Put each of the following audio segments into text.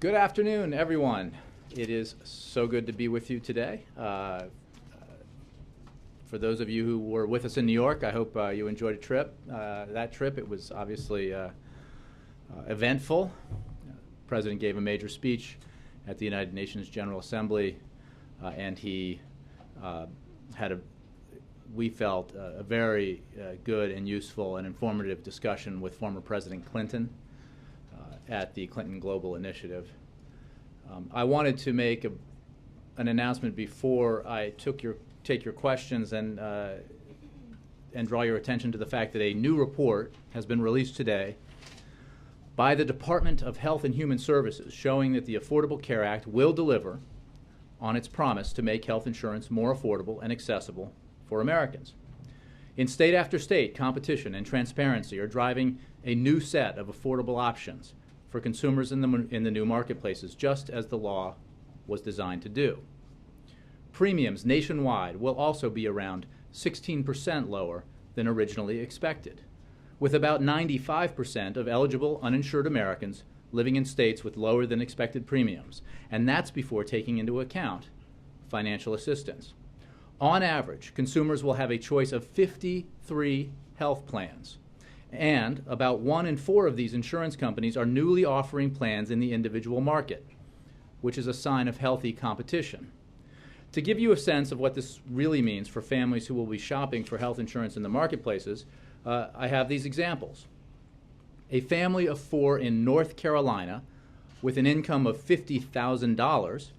Good afternoon, everyone. It is so good to be with you today. For those of you who were with us in New York, I hope you enjoyed a trip. That trip, it was obviously eventful. The President gave a major speech at the United Nations General Assembly, and he had we felt, a very good and useful and informative discussion with former President Clinton at the Clinton Global Initiative. I wanted to make an announcement before I take your questions and draw your attention to the fact that a new report has been released today by the Department of Health and Human Services showing that the Affordable Care Act will deliver on its promise to make health insurance more affordable and accessible for Americans. In state after state, competition and transparency are driving a new set of affordable options for consumers in the new marketplaces, just as the law was designed to do. Premiums nationwide will also be around 16% lower than originally expected, with about 95% of eligible uninsured Americans living in states with lower than expected premiums, and that's before taking into account financial assistance. On average, consumers will have a choice of 53 health plans, and about 1 in 4 of these insurance companies are newly offering plans in the individual market, which is a sign of healthy competition. To give you a sense of what this really means for families who will be shopping for health insurance in the marketplaces, I have these examples. A family of 4 in North Carolina with an income of $50,000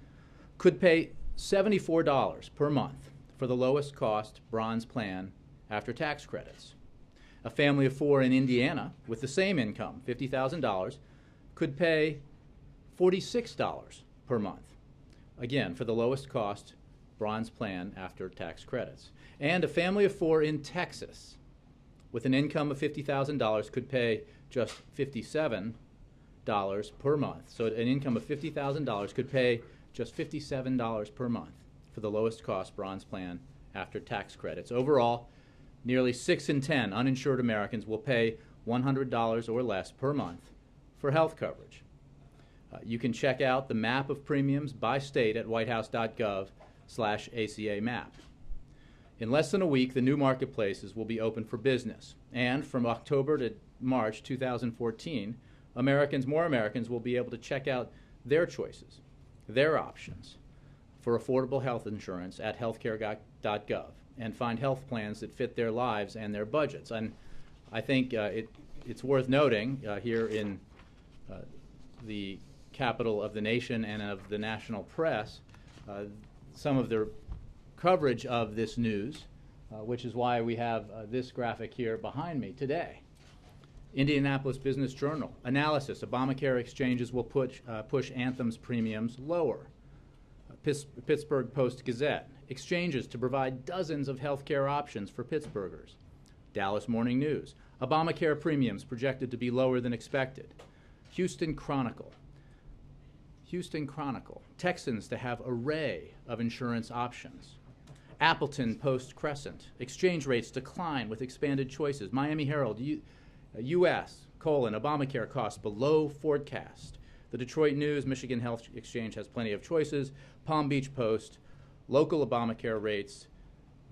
could pay $74 per month for the lowest cost bronze plan after tax credits. A family of 4 in Indiana with the same income, $50,000, could pay $46 per month, again, for the lowest cost bronze plan after tax credits. And a family of 4 in Texas with an income of $50,000 could pay just $57 per month. So an income of $50,000 could pay just $57 per month for the lowest cost bronze plan after tax credits. Overall, nearly 6 in 10 uninsured Americans will pay $100 or less per month for health coverage. You can check out the map of premiums by state at whitehouse.gov/ACA map. In less than a week, the new marketplaces will be open for business. And from October to March 2014, more Americans will be able to check out their choices, their options for affordable health insurance at healthcare.gov and find health plans that fit their lives and their budgets. And I think it's worth noting here in the capital of the nation and of the national press, some of the coverage of this news, which is why we have this graphic here behind me today. Indianapolis Business Journal, analysis, Obamacare exchanges will push Anthem's premiums lower. Pittsburgh Post-Gazette, exchanges to provide dozens of health care options for Pittsburghers. Dallas Morning News, Obamacare premiums projected to be lower than expected. Houston Chronicle, Texans to have array of insurance options. Appleton Post-Crescent, exchange rates decline with expanded choices. Miami Herald, U.S., Obamacare costs below forecast. The Detroit News, Michigan Health Exchange has plenty of choices. Palm Beach Post, local Obamacare rates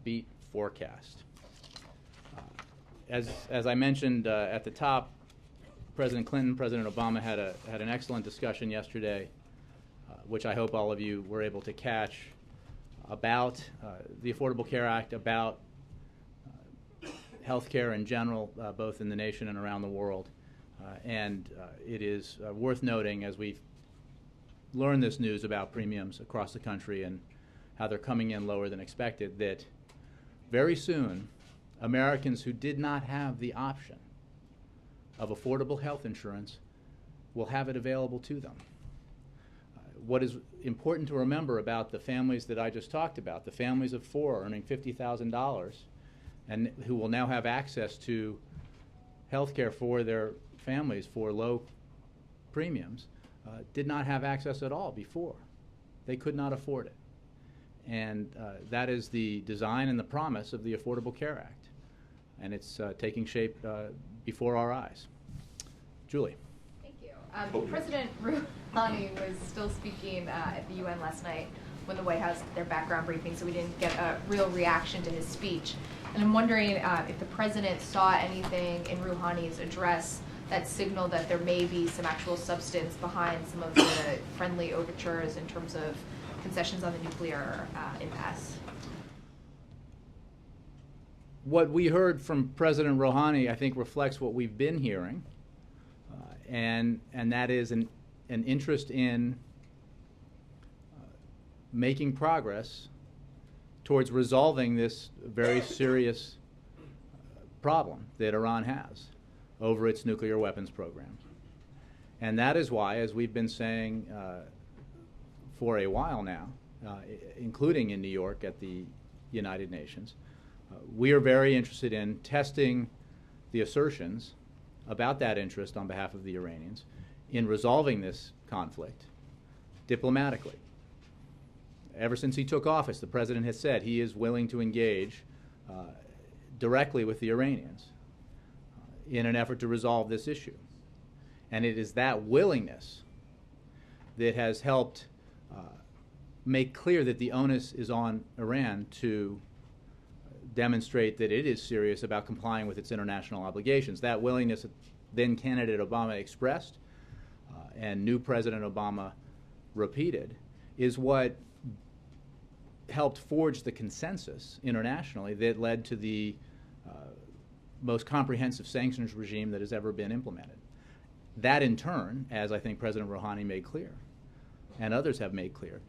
beat forecast. As I mentioned at the top, President Clinton, President Obama had an excellent discussion yesterday, which I hope all of you were able to catch, about the Affordable Care Act, about health care in general, both in the nation and around the world. And it is worth noting, as we've learned this news about premiums across the country and how they're coming in lower than expected, that very soon Americans who did not have the option of affordable health insurance will have it available to them. What is important to remember about the families that I just talked about, the families of 4 earning $50,000 and who will now have access to health care for their families for low premiums, did not have access at all before. They could not afford it. And that is the design and the promise of the Affordable Care Act. And it's taking shape before our eyes. Julie. Thank you. President Rouhani was still speaking at the UN last night when the White House did their background briefing, so we didn't get a real reaction to his speech. And I'm wondering if the president saw anything in Rouhani's address that signaled that there may be some actual substance behind some of the friendly overtures in terms of concessions on the nuclear impasse. What we heard from President Rouhani, I think, reflects what we've been hearing, and that is an interest in making progress towards resolving this very serious problem that Iran has over its nuclear weapons program. And that is why, as we've been saying for a while now, including in New York at the United Nations, we are very interested in testing the assertions about that interest on behalf of the Iranians in resolving this conflict diplomatically. Ever since he took office, the president has said he is willing to engage directly with the Iranians in an effort to resolve this issue. And it is that willingness that has helped make clear that the onus is on Iran to demonstrate that it is serious about complying with its international obligations. That willingness that then candidate Obama expressed and new President Obama repeated is what helped forge the consensus internationally that led to the most comprehensive sanctions regime that has ever been implemented. That in turn, as I think President Rouhani made clear, and others have made clear,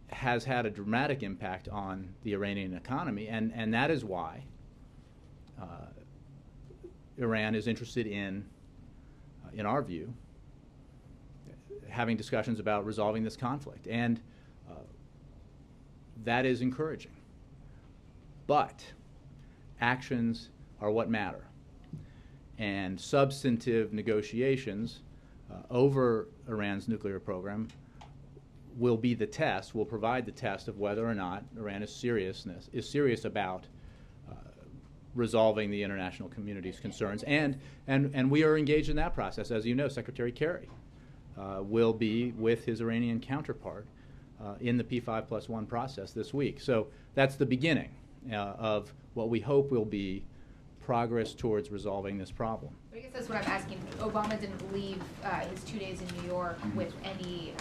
has had a dramatic impact on the Iranian economy, and that is why Iran is interested in our view, having discussions about resolving this conflict. And that is encouraging. But actions are what matter. And substantive negotiations over Iran's nuclear program will be the test, will provide the test of whether or not Iran is serious about resolving the international community's concerns. And we are engaged in that process. As you know, Secretary Kerry will be with his Iranian counterpart in the P5+1 process this week. So that's the beginning of what we hope will be progress towards resolving this problem. I guess that's what I'm asking. Obama didn't leave his 2 days in New York with any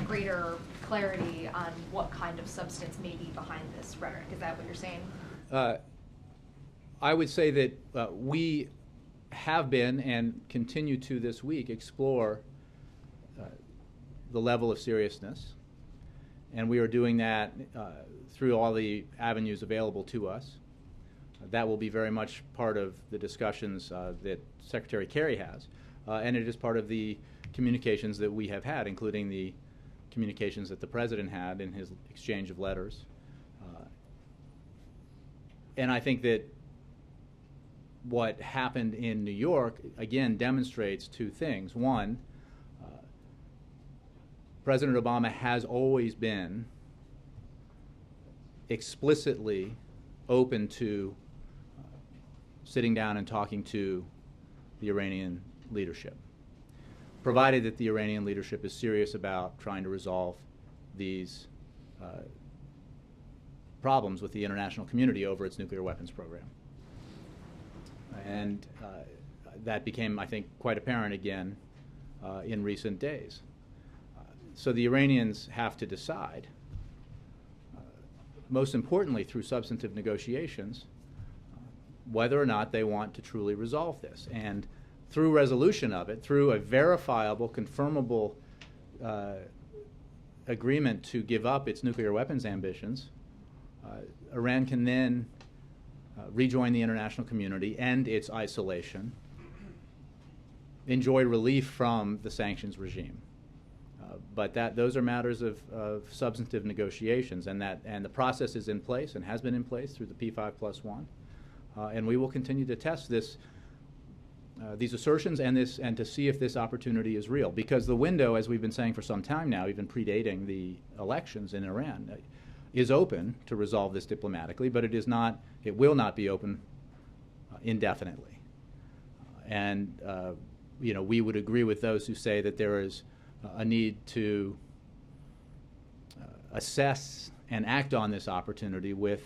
greater clarity on what kind of substance may be behind this rhetoric. Is that what you're saying? I would say that we have been and continue to this week explore the level of seriousness, and we are doing that through all the avenues available to us. That will be very much part of the discussions that Secretary Kerry has, and it is part of the communications that we have had, including the communications that the President had in his exchange of letters. And I think that what happened in New York, again, demonstrates two things. One, President Obama has always been explicitly open to sitting down and talking to the Iranian leadership, provided that the Iranian leadership is serious about trying to resolve these problems with the international community over its nuclear weapons program. And that became, I think, quite apparent again in recent days. So the Iranians have to decide, most importantly through substantive negotiations, whether or not they want to truly resolve this. And through resolution of it, through a verifiable, confirmable agreement to give up its nuclear weapons ambitions, Iran can then rejoin the international community, end its isolation, enjoy relief from the sanctions regime. But those are matters of substantive negotiations, and the process is in place and has been in place through the P5+1. And we will continue to test these assertions and to see if this opportunity is real. Because the window, as we've been saying for some time now, even predating the elections in Iran, is open to resolve this diplomatically, but it will not be open indefinitely. And we would agree with those who say that there is a need to assess and act on this opportunity with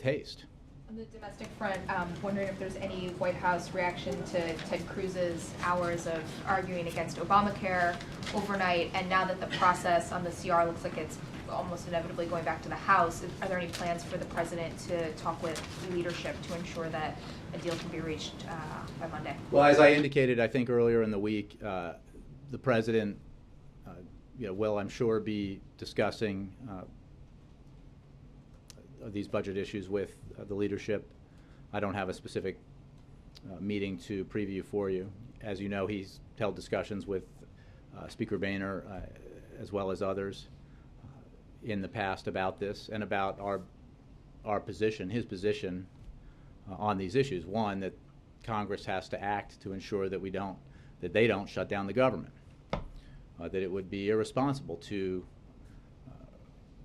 haste. On the domestic front, wondering if there's any White House reaction to Ted Cruz's hours of arguing against Obamacare overnight, and now that the process on the CR looks like it's almost inevitably going back to the House, are there any plans for the president to talk with leadership to ensure that a deal can be reached by Monday? Well, as I indicated, I think earlier in the week, the president will, I'm sure, be discussing these budget issues with the leadership. I don't have a specific meeting to preview for you. As you know, he's held discussions with Speaker Boehner as well as others in the past about this and about our position, his position on these issues. One, that Congress has to act to ensure that they don't shut down the government. That it would be irresponsible to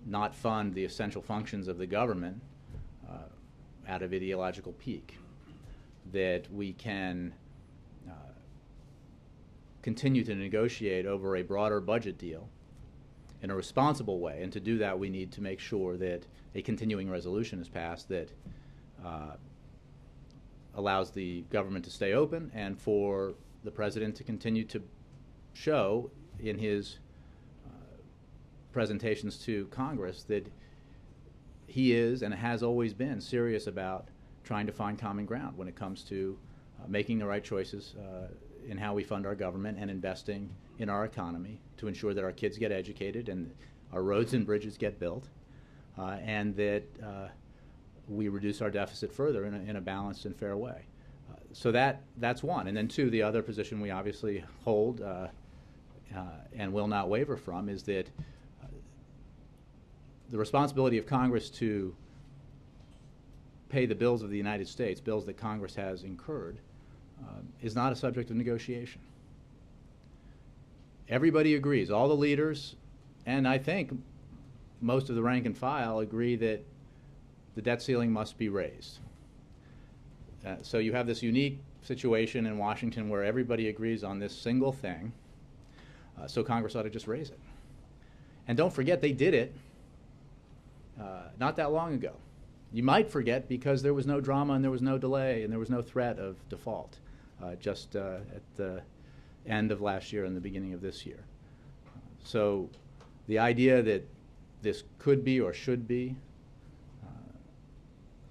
not fund the essential functions of the government out of ideological pique. That we can continue to negotiate over a broader budget deal in a responsible way, and to do that we need to make sure that a continuing resolution is passed that allows the government to stay open and for the president to continue to show in his presentations to Congress that he is and has always been serious about trying to find common ground when it comes to making the right choices in how we fund our government and investing in our economy to ensure that our kids get educated and our roads and bridges get built, and that we reduce our deficit further in a balanced and fair way. So that's one. And then two, the other position we obviously hold and will not waver from is that the responsibility of Congress to pay the bills of the United States, bills that Congress has incurred, is not a subject of negotiation. Everybody agrees, all the leaders, and I think most of the rank and file agree that the debt ceiling must be raised. So you have this unique situation in Washington where everybody agrees on this single thing, so Congress ought to just raise it. And don't forget, they did it not that long ago. You might forget because there was no drama and there was no delay and there was no threat of default just at the end of last year and the beginning of this year. So the idea that this could be or should be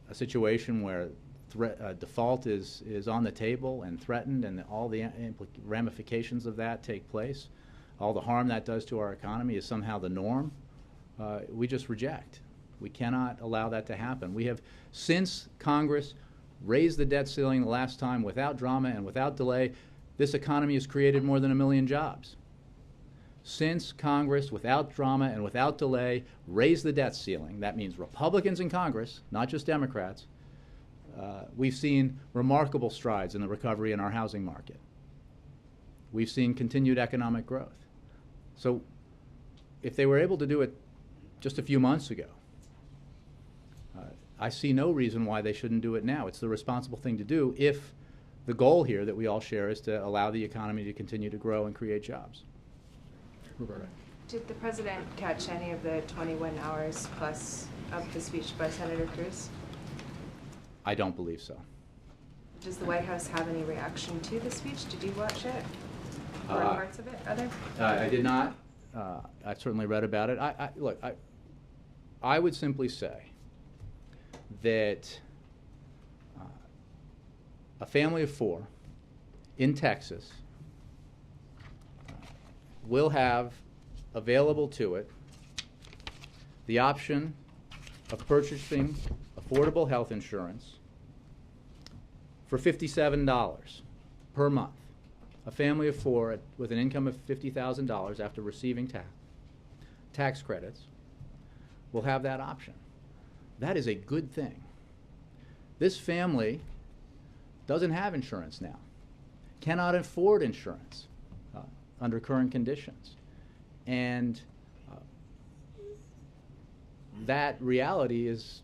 a situation where default is on the table and threatened, and all the ramifications of that take place, all the harm that does to our economy is somehow the norm, we just reject. We cannot allow that to happen. We have, since Congress raised the debt ceiling the last time without drama and without delay, this economy has created more than 1 million jobs. Since Congress, without drama and without delay, raised the debt ceiling, that means Republicans in Congress, not just Democrats, we've seen remarkable strides in the recovery in our housing market. We've seen continued economic growth. So if they were able to do it just a few months ago, I see no reason why they shouldn't do it now. It's the responsible thing to do if the goal here that we all share is to allow the economy to continue to grow and create jobs. Roberta. Did the president catch any of the 21 hours plus of the speech by Senator Cruz? I don't believe so. Does the White House have any reaction to the speech? Did you watch it? Or parts of it? Other? I did not. I certainly read about it. Look, I would simply say that a family of 4 in Texas will have available to it the option of purchasing affordable health insurance for $57 per month. A family of 4 with an income of $50,000 after receiving tax credits will have that option. That is a good thing. This family doesn't have insurance now, cannot afford insurance under current conditions. And that reality is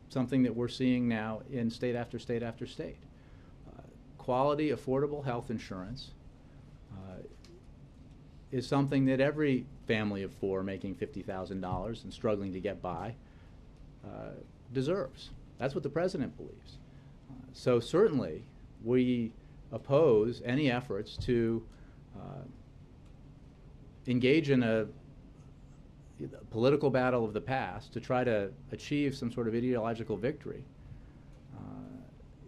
something that we're seeing now in state after state after state. quality, affordable health insurance is something that every family of four making $50,000 and struggling to get by deserves. That's what the president believes. So certainly we oppose any efforts to engage in a political battle of the past to try to achieve some sort of ideological victory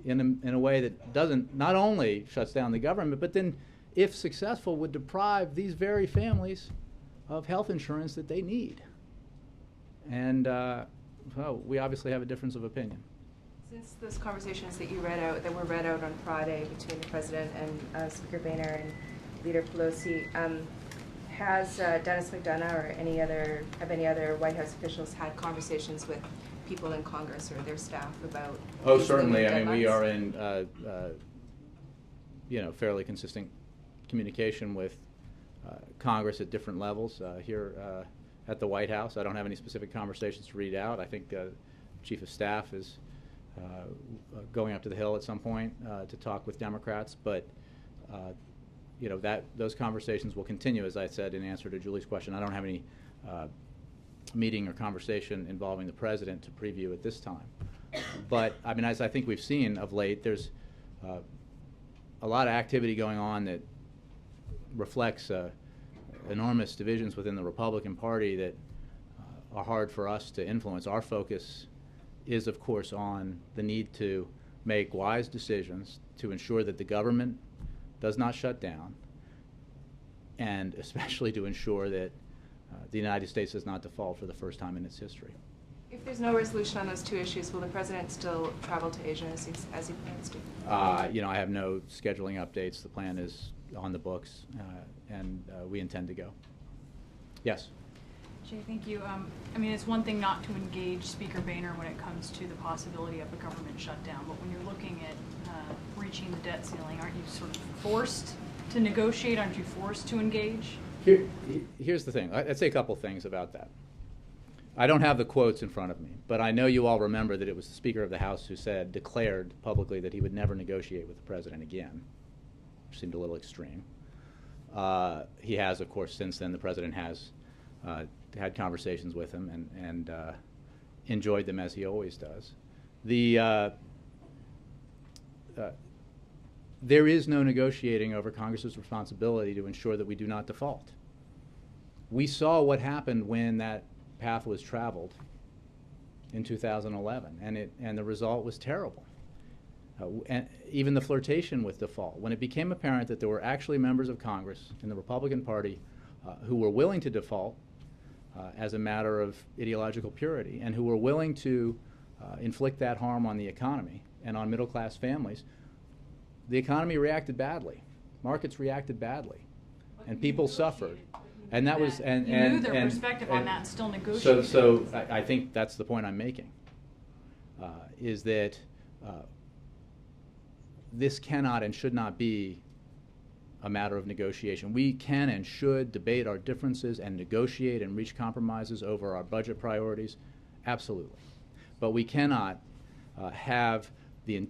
in a way that doesn't, not only shuts down the government, but then, if successful, would deprive these very families of health insurance that they need. And well, we obviously have a difference of opinion. Since those conversations that were read out on Friday between the President and Speaker Boehner and Leader Pelosi, has Dennis McDonough or any other White House officials had conversations with people in Congress or their staff about? Oh, certainly. I mean, we deadlines? are in fairly consistent communication with Congress at different levels here at the White House. I don't have any specific conversations to read out. I think Chief of Staff is going up to the Hill at some point to talk with Democrats, but those conversations will continue. As I said in answer to Julie's question, I don't have any meeting or conversation involving the President to preview at this time. But I mean, as I think we've seen of late, there's a lot of activity going on that reflects enormous divisions within the Republican Party that are hard for us to influence. Our focus is, of course, on the need to make wise decisions to ensure that the government does not shut down, and especially to ensure that the United States does not default for the first time in its history. If there's no resolution on those two issues, will the President still travel to Asia as he plans to? I have no scheduling updates. The plan is on the books, and we intend to go. Yes? Jay, thank you. I mean, it's one thing not to engage Speaker Boehner when it comes to the possibility of a government shutdown, but when you're looking at reaching the debt ceiling, aren't you sort of forced to negotiate? Aren't you forced to engage? Here's the thing. I'd say a couple things about that. I don't have the quotes in front of me, but I know you all remember that it was the Speaker of the House who declared publicly that he would never negotiate with the President again, which seemed a little extreme. He has, of course, since then, the President has had conversations with him and enjoyed them as he always does. There is no negotiating over Congress's responsibility to ensure that we do not default. We saw what happened when that path was traveled in 2011, and the result was terrible. And even the flirtation with default. When it became apparent that there were actually members of Congress in the Republican Party who were willing to default as a matter of ideological purity, and who were willing to inflict that harm on the economy and on middle-class families, the economy reacted badly. Markets reacted badly, and people suffered. And that was, and you knew their perspective on that and still negotiated. So I think that's the point I'm making, is that this cannot and should not be a matter of negotiation. We can and should debate our differences and negotiate and reach compromises over our budget priorities, absolutely. But we cannot have the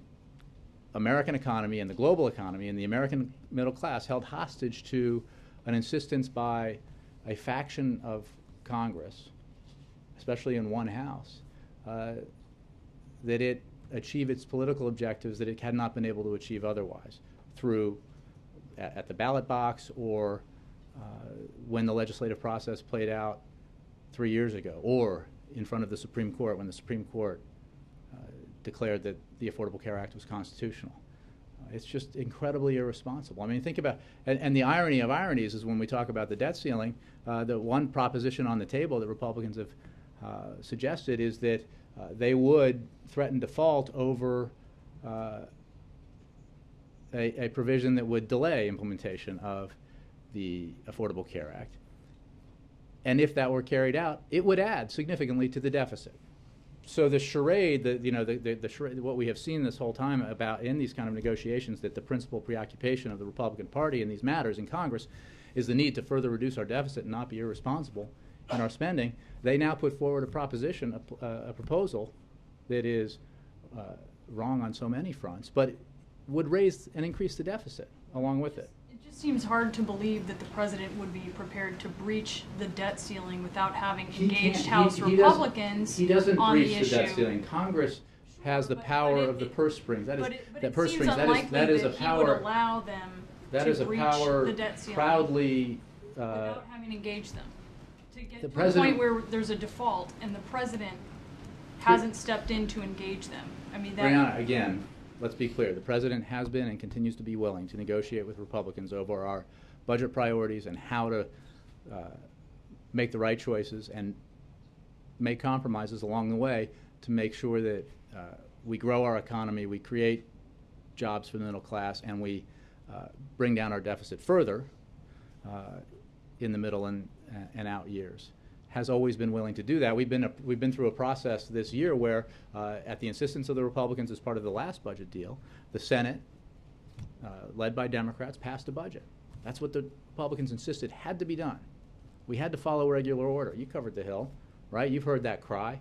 American economy and the global economy and the American middle class held hostage to an insistence by a faction of Congress, especially in one house, that it achieve its political objectives that it had not been able to achieve otherwise through at the ballot box or when the legislative process played out 3 years ago, or in front of the Supreme Court when the Supreme Court declared that the Affordable Care Act was constitutional. It's just incredibly irresponsible. I mean, think about, and the irony of ironies is when we talk about the debt ceiling, the one proposition on the table that Republicans have suggested is that they would threaten default over a provision that would delay implementation of the Affordable Care Act. And if that were carried out, it would add significantly to the deficit. So the charade, the charade, what we have seen this whole time about in these kind of negotiations, that the principal preoccupation of the Republican Party in these matters in Congress is the need to further reduce our deficit and not be irresponsible in our spending. They now put forward a proposition, a proposal that is wrong on so many fronts, but would raise and increase the deficit along with it. It just seems hard to believe that the president would be prepared to breach the debt ceiling without having engaged House Republicans He doesn't on the breach issue. the debt ceiling. Congress has the power of the purse strings. That is But purse it strings. seems unlikely That is a he would power. allow them That to is a breach power the debt ceiling proudly. without having engaged them. To get The to president- the point where there's a default and the president hasn't stepped in to engage them. I mean, that. Brianna, again, let's be clear. The president has been and continues to be willing to negotiate with Republicans over our budget priorities and how to make the right choices and make compromises along the way to make sure that we grow our economy, we create jobs for the middle class, and we bring down our deficit further in the middle and out years. Has always been willing to do that. We've been through a process this year where, at the insistence of the Republicans as part of the last budget deal, the Senate, led by Democrats, passed a budget. That's what the Republicans insisted had to be done. We had to follow regular order. You covered the Hill, right? You've heard that cry.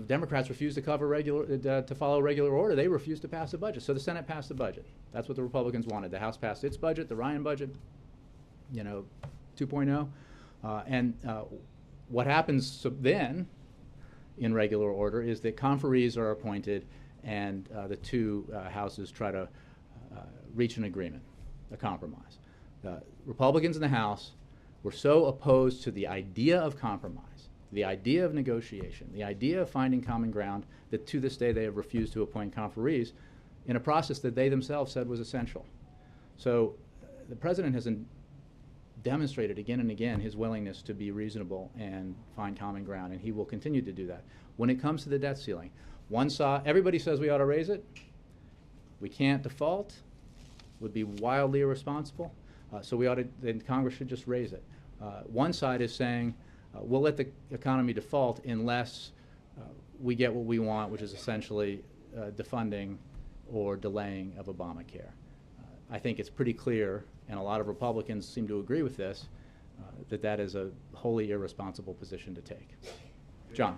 Democrats refused to follow regular order. They refused to pass the budget. So the Senate passed the budget. That's what the Republicans wanted. The House passed its budget, the Ryan budget, 2.0. And what happens then, in regular order, is that conferees are appointed, and the two houses try to reach an agreement, a compromise. Republicans in the House were so opposed to the idea of compromise, the idea of negotiation, the idea of finding common ground, that to this day they have refused to appoint conferees in a process that they themselves said was essential. So the president has demonstrated again and again his willingness to be reasonable and find common ground, and he will continue to do that. When it comes to the debt ceiling, everybody says we ought to raise it. We can't default. Would be wildly irresponsible. So then Congress should just raise it. One side is saying we'll let the economy default unless we get what we want, which is essentially defunding or delaying of Obamacare. I think it's pretty clear, and a lot of Republicans seem to agree with this, that is a wholly irresponsible position to take. John.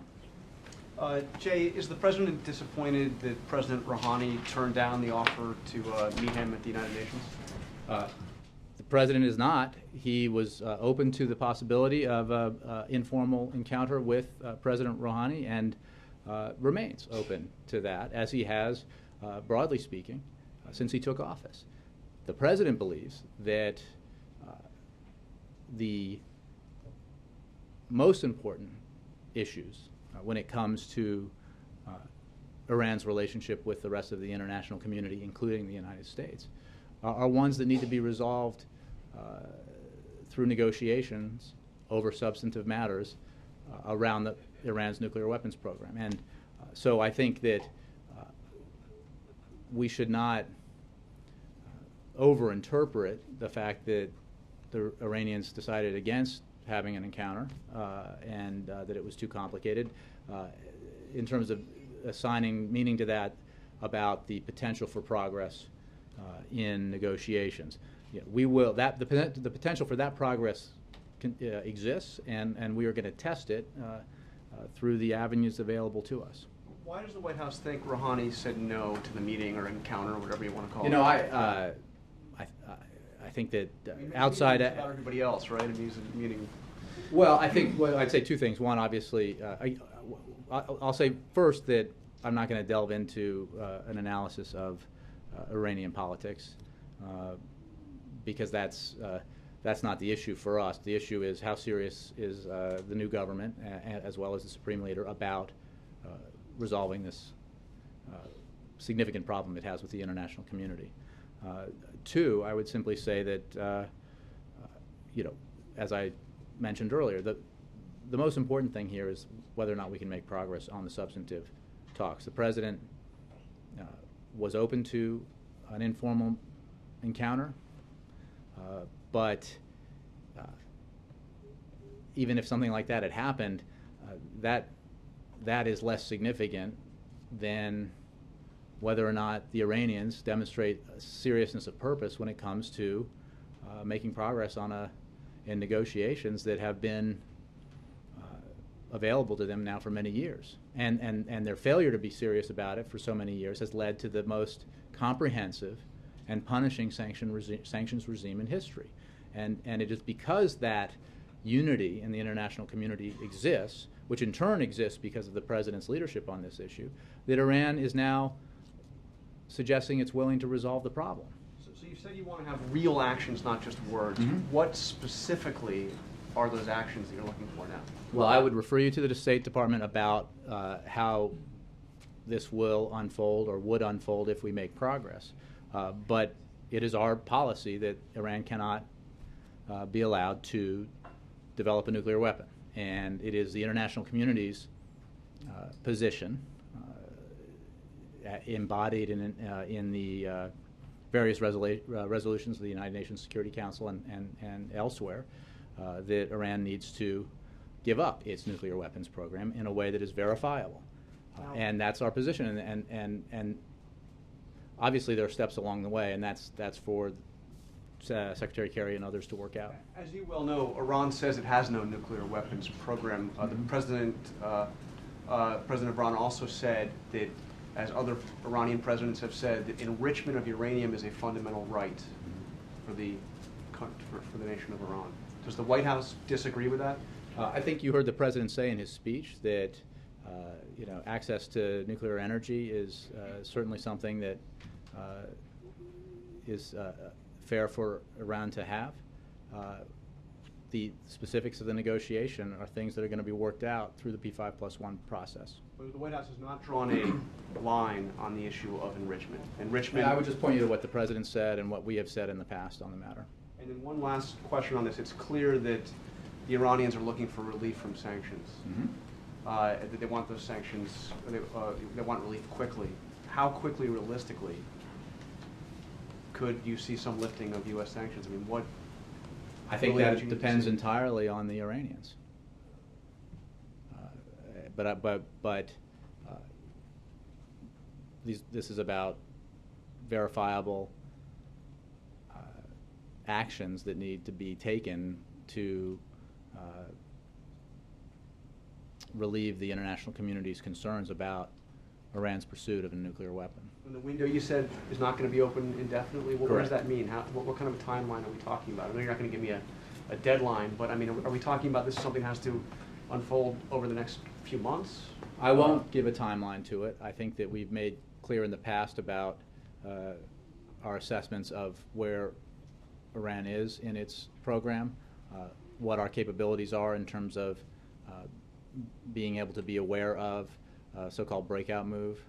Jay, is the president disappointed that President Rouhani turned down the offer to meet him at the United Nations? The president is not. He was open to the possibility of an informal encounter with President Rouhani and remains open to that, as he has, broadly speaking, since he took office. The president believes that the most important issues when it comes to Iran's relationship with the rest of the international community, including the United States, are ones that need to be resolved through negotiations over substantive matters around Iran's nuclear weapons program. And so I think that we should not overinterpret the fact that the Iranians decided against having an encounter and that it was too complicated in terms of assigning meaning to that about the potential for progress in negotiations. The potential for that progress exists, and we are going to test it through the avenues available to us. Why does the White House think Rouhani said no to the meeting or encounter, or whatever you want to call it? I think that outside about everybody else, right? I mean, he's a meeting. Well, I'd say two things. One, obviously, I'll say first that I'm not going to delve into an analysis of Iranian politics because that's not the issue for us. The issue is how serious is the new government, as well as the Supreme Leader, about resolving this significant problem it has with the international community. Two, I would simply say that, as I mentioned earlier, the most important thing here is whether or not we can make progress on the substantive talks. The president was open to an informal encounter, but even if something like that had happened, that is less significant than whether or not the Iranians demonstrate a seriousness of purpose when it comes to making progress in negotiations that have been available to them now for many years. And their failure to be serious about it for so many years has led to the most comprehensive and punishing sanctions regime in history. And it is because that unity in the international community exists, which in turn exists because of the president's leadership on this issue, that Iran is now suggesting it's willing to resolve the problem. So you said you want to have real actions, not just words. Mm-hmm. What specifically are those actions that you're looking for now? Well, I would refer you to the State Department about how this will unfold or would unfold if we make progress. But it is our policy that Iran cannot be allowed to develop a nuclear weapon. And it is the international community's position, embodied in the various resolutions of the United Nations Security Council and elsewhere, that Iran needs to give up its nuclear weapons program in a way that is verifiable. And that's our position. And obviously there are steps along the way, and that's for Secretary Kerry and others to work out. As you well know, Iran says it has no nuclear weapons program. The President of Iran also said that, as other Iranian presidents have said, that enrichment of uranium is a fundamental right for the nation of Iran. Does the White House disagree with that? I think you heard the president say in his speech that access to nuclear energy is certainly something that is fair for Iran to have. The specifics of the negotiation are things that are going to be worked out through the P5+1 process. But the White House has not drawn a line on the issue of enrichment. I would just point you to what the president said and what we have said in the past on the matter. And then one last question on this. It's clear that the Iranians are looking for relief from sanctions. Mm-hmm. That they want those sanctions, they want relief quickly. How quickly, realistically, could you see some lifting of U.S. sanctions? I mean, what? I think that depends entirely on the Iranians. This is about verifiable actions that need to be taken to relieve the international community's concerns about Iran's pursuit of a nuclear weapon. And the window you said is not going to be open indefinitely. What does Correct. that mean? What kind of a timeline are we talking about? I know you're not going to give me a deadline, but I mean, are we talking about this something that has to unfold over the next few months? I won't give a timeline to it. I think that we've made clear in the past about our assessments of where Iran is in its program, what our capabilities are in terms of being able to be aware of so-called breakout move,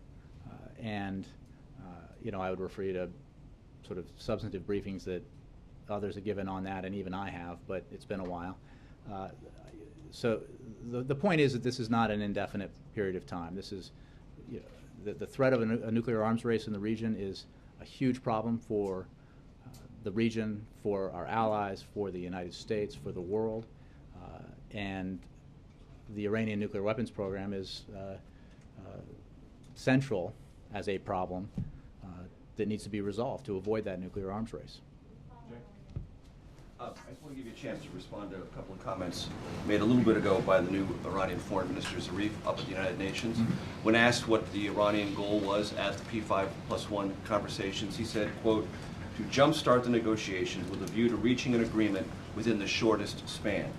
and I would refer you to sort of substantive briefings that others have given on that, and even I have, but it's been a while. So the point is that this is not an indefinite period of time. This is the threat of a nuclear arms race in the region is a huge problem for the region, for our allies, for the United States, for the world, and the Iranian nuclear weapons program is central as a problem that needs to be resolved to avoid that nuclear arms race. I just want to give you a chance to respond to a couple of comments made a little bit ago by the new Iranian Foreign Minister Zarif up at the United Nations. Mm-hmm. When asked what the Iranian goal was at the P5+1 conversations, he said, quote, "to jumpstart the negotiations with a view to reaching an agreement within the shortest span."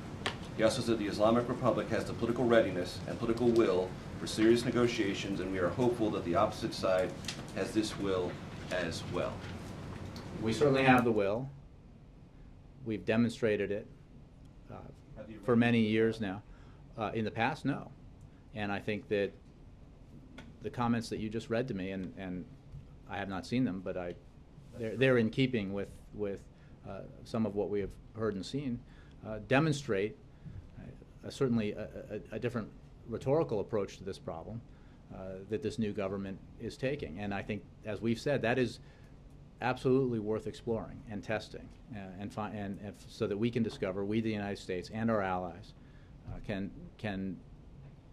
He also said the Islamic Republic has the political readiness and political will for serious negotiations, and we are hopeful that the opposite side has this will as well. We certainly have the will. We've demonstrated it for many years now. In the past, no. And I think that the comments that you just read to me, and I have not seen them, but they're in keeping with some of what we have heard and seen, demonstrate certainly a different rhetorical approach to this problem that this new government is taking. And I think, as we've said, that is absolutely worth exploring and testing, so that we can discover, we the United States and our allies can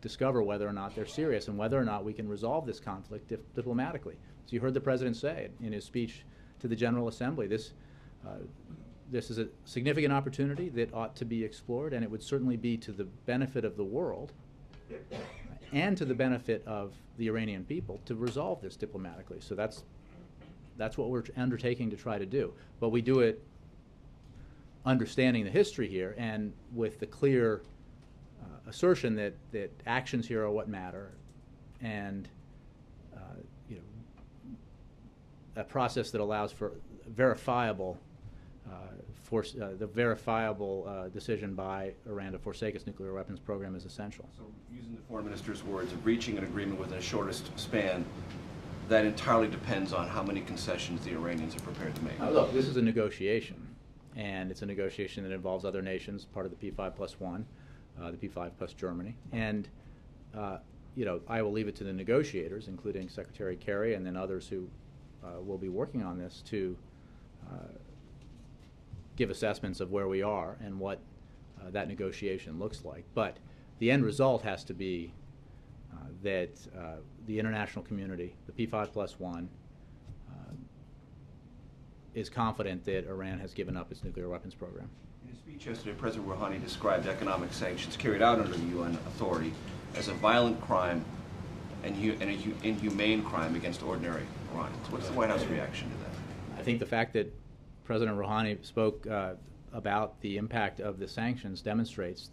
discover whether or not they're serious and whether or not we can resolve this conflict diplomatically. So you heard the president say in his speech to the General Assembly, this is a significant opportunity that ought to be explored, and it would certainly be to the benefit of the world and to the benefit of the Iranian people to resolve this diplomatically. So that's what we're undertaking to try to do. But we do it understanding the history here and with the clear assertion that actions here are what matter, and you know, a process that allows for verifiable the verifiable decision by Iran to forsake its nuclear weapons program is essential. So, using the foreign minister's words of reaching an agreement within the shortest span, that entirely depends on how many concessions the Iranians are prepared to make. Look, this is a negotiation, and it's a negotiation that involves other nations, part of the P5+1, the P5 plus Germany, and you know, I will leave it to the negotiators, including Secretary Kerry and then others who will be working on this, to give assessments of where we are and what that negotiation looks like. But the end result has to be that the international community, the P5+1, is confident that Iran has given up its nuclear weapons program. In his speech yesterday, President Rouhani described economic sanctions carried out under the UN authority as a violent crime and an inhumane crime against ordinary Iranians. What's the White House reaction to that? I think the fact that President Rouhani spoke about the impact of the sanctions demonstrates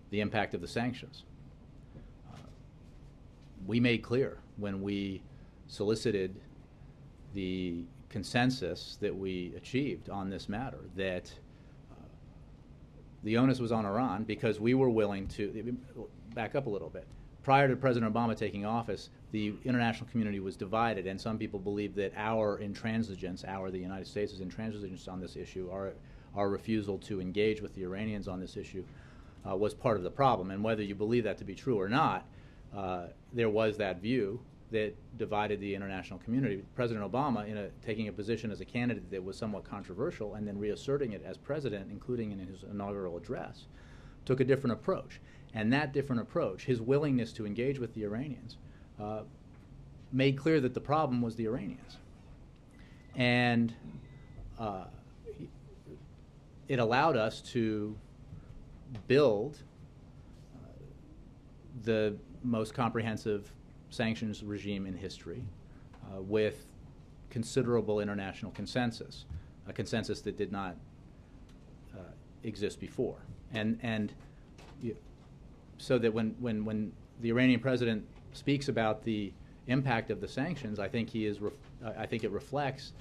the impact of the sanctions. We made clear when we solicited the consensus that we achieved on this matter that the onus was on Iran, because we were willing to back up a little bit. Prior to President Obama taking office, the international community was divided, and some people believe that our intransigence, the United States' intransigence on this issue, our refusal to engage with the Iranians on this issue, was part of the problem. And whether you believe that to be true or not, there was that view that divided the international community. President Obama, taking a position as a candidate that was somewhat controversial and then reasserting it as president, including in his inaugural address, took a different approach. And that different approach, his willingness to engage with the Iranians, made clear that the problem was the Iranians. And it allowed us to build the most comprehensive sanctions regime in history with considerable international consensus, a consensus that did not exist before. So that when the Iranian president speaks about the impact of the sanctions, I think it reflects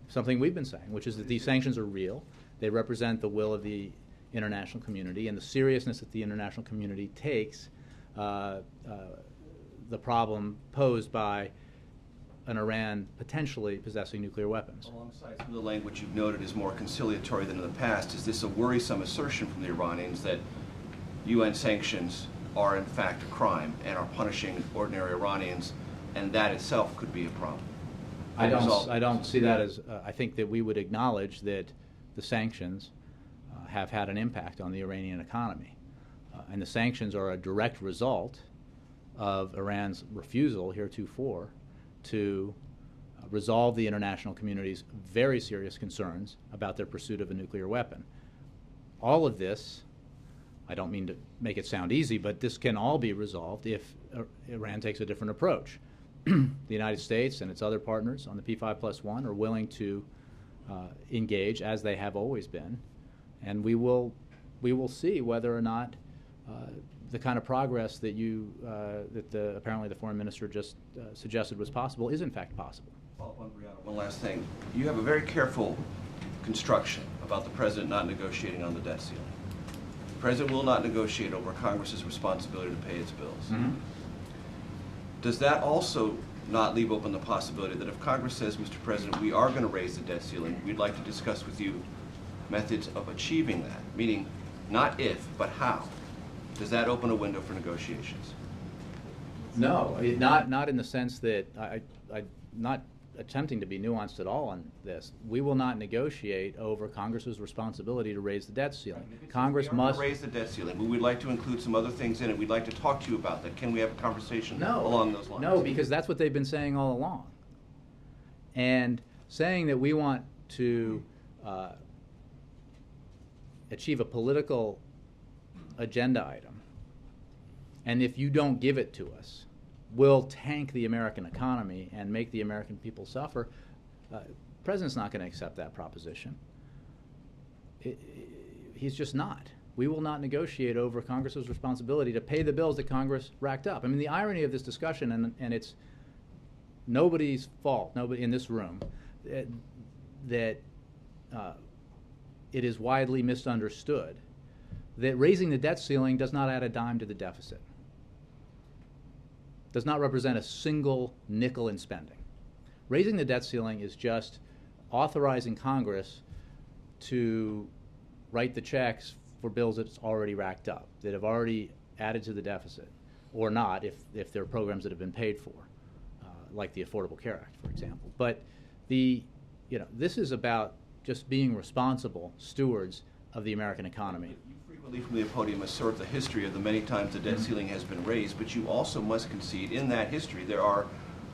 something we've been saying, which is that these sanctions are real. They represent the will of the international community and the seriousness that the international community takes the problem posed by an Iran potentially possessing nuclear weapons. Alongside some of the language you've noted is more conciliatory than in the past, is this a worrisome assertion from the Iranians that UN sanctions are in fact a crime and are punishing ordinary Iranians, and that itself could be a problem? I don't see that as, I think that we would acknowledge that the sanctions have had an impact on the Iranian economy. And the sanctions are a direct result of Iran's refusal heretofore to resolve the international community's very serious concerns about their pursuit of a nuclear weapon. All of this, I don't mean to make it sound easy, but this can all be resolved if Iran takes a different approach. The United States and its other partners on the P5+1 are willing to engage, as they have always been, and we will see whether or not the kind of progress that apparently the foreign minister just suggested was possible is in fact possible. Follow up on Brianna. One last thing. You have a very careful construction about the president not negotiating on the debt ceiling. The president will not negotiate over Congress's responsibility to pay its bills. Mm-hmm. Does that also not leave open the possibility that if Congress says, Mr. President, we are going to raise the debt ceiling, we'd like to discuss with you methods of achieving that, meaning not if, but how? Does that open a window for negotiations? No, not in the sense that I'm not attempting to be nuanced at all on this. We will not negotiate over Congress's responsibility to raise the debt ceiling. Congress must raise the debt ceiling, but we'd like to include some other things in it. We'd like to talk to you about that. Can we have a conversation along those lines? No, because that's what they've been saying all along. And saying that we want to achieve a political agenda item And if you don't give it to us, we'll tank the American economy and make the American people suffer. The president's not going to accept that proposition. He's just not. We will not negotiate over Congress's responsibility to pay the bills that Congress racked up. I mean, the irony of this discussion, and it's nobody's fault, nobody in this room, that it is widely misunderstood that raising the debt ceiling does not add a dime to the deficit, does not represent a single nickel in spending. Raising the debt ceiling is just authorizing Congress to write the checks for bills that it's already racked up, that have already added to the deficit, or not if there are programs that have been paid for, like the Affordable Care Act, for example. But this is about just being responsible stewards of the American economy. You frequently from the podium assert the history of the many times the debt ceiling has been raised, but you also must concede in that history there are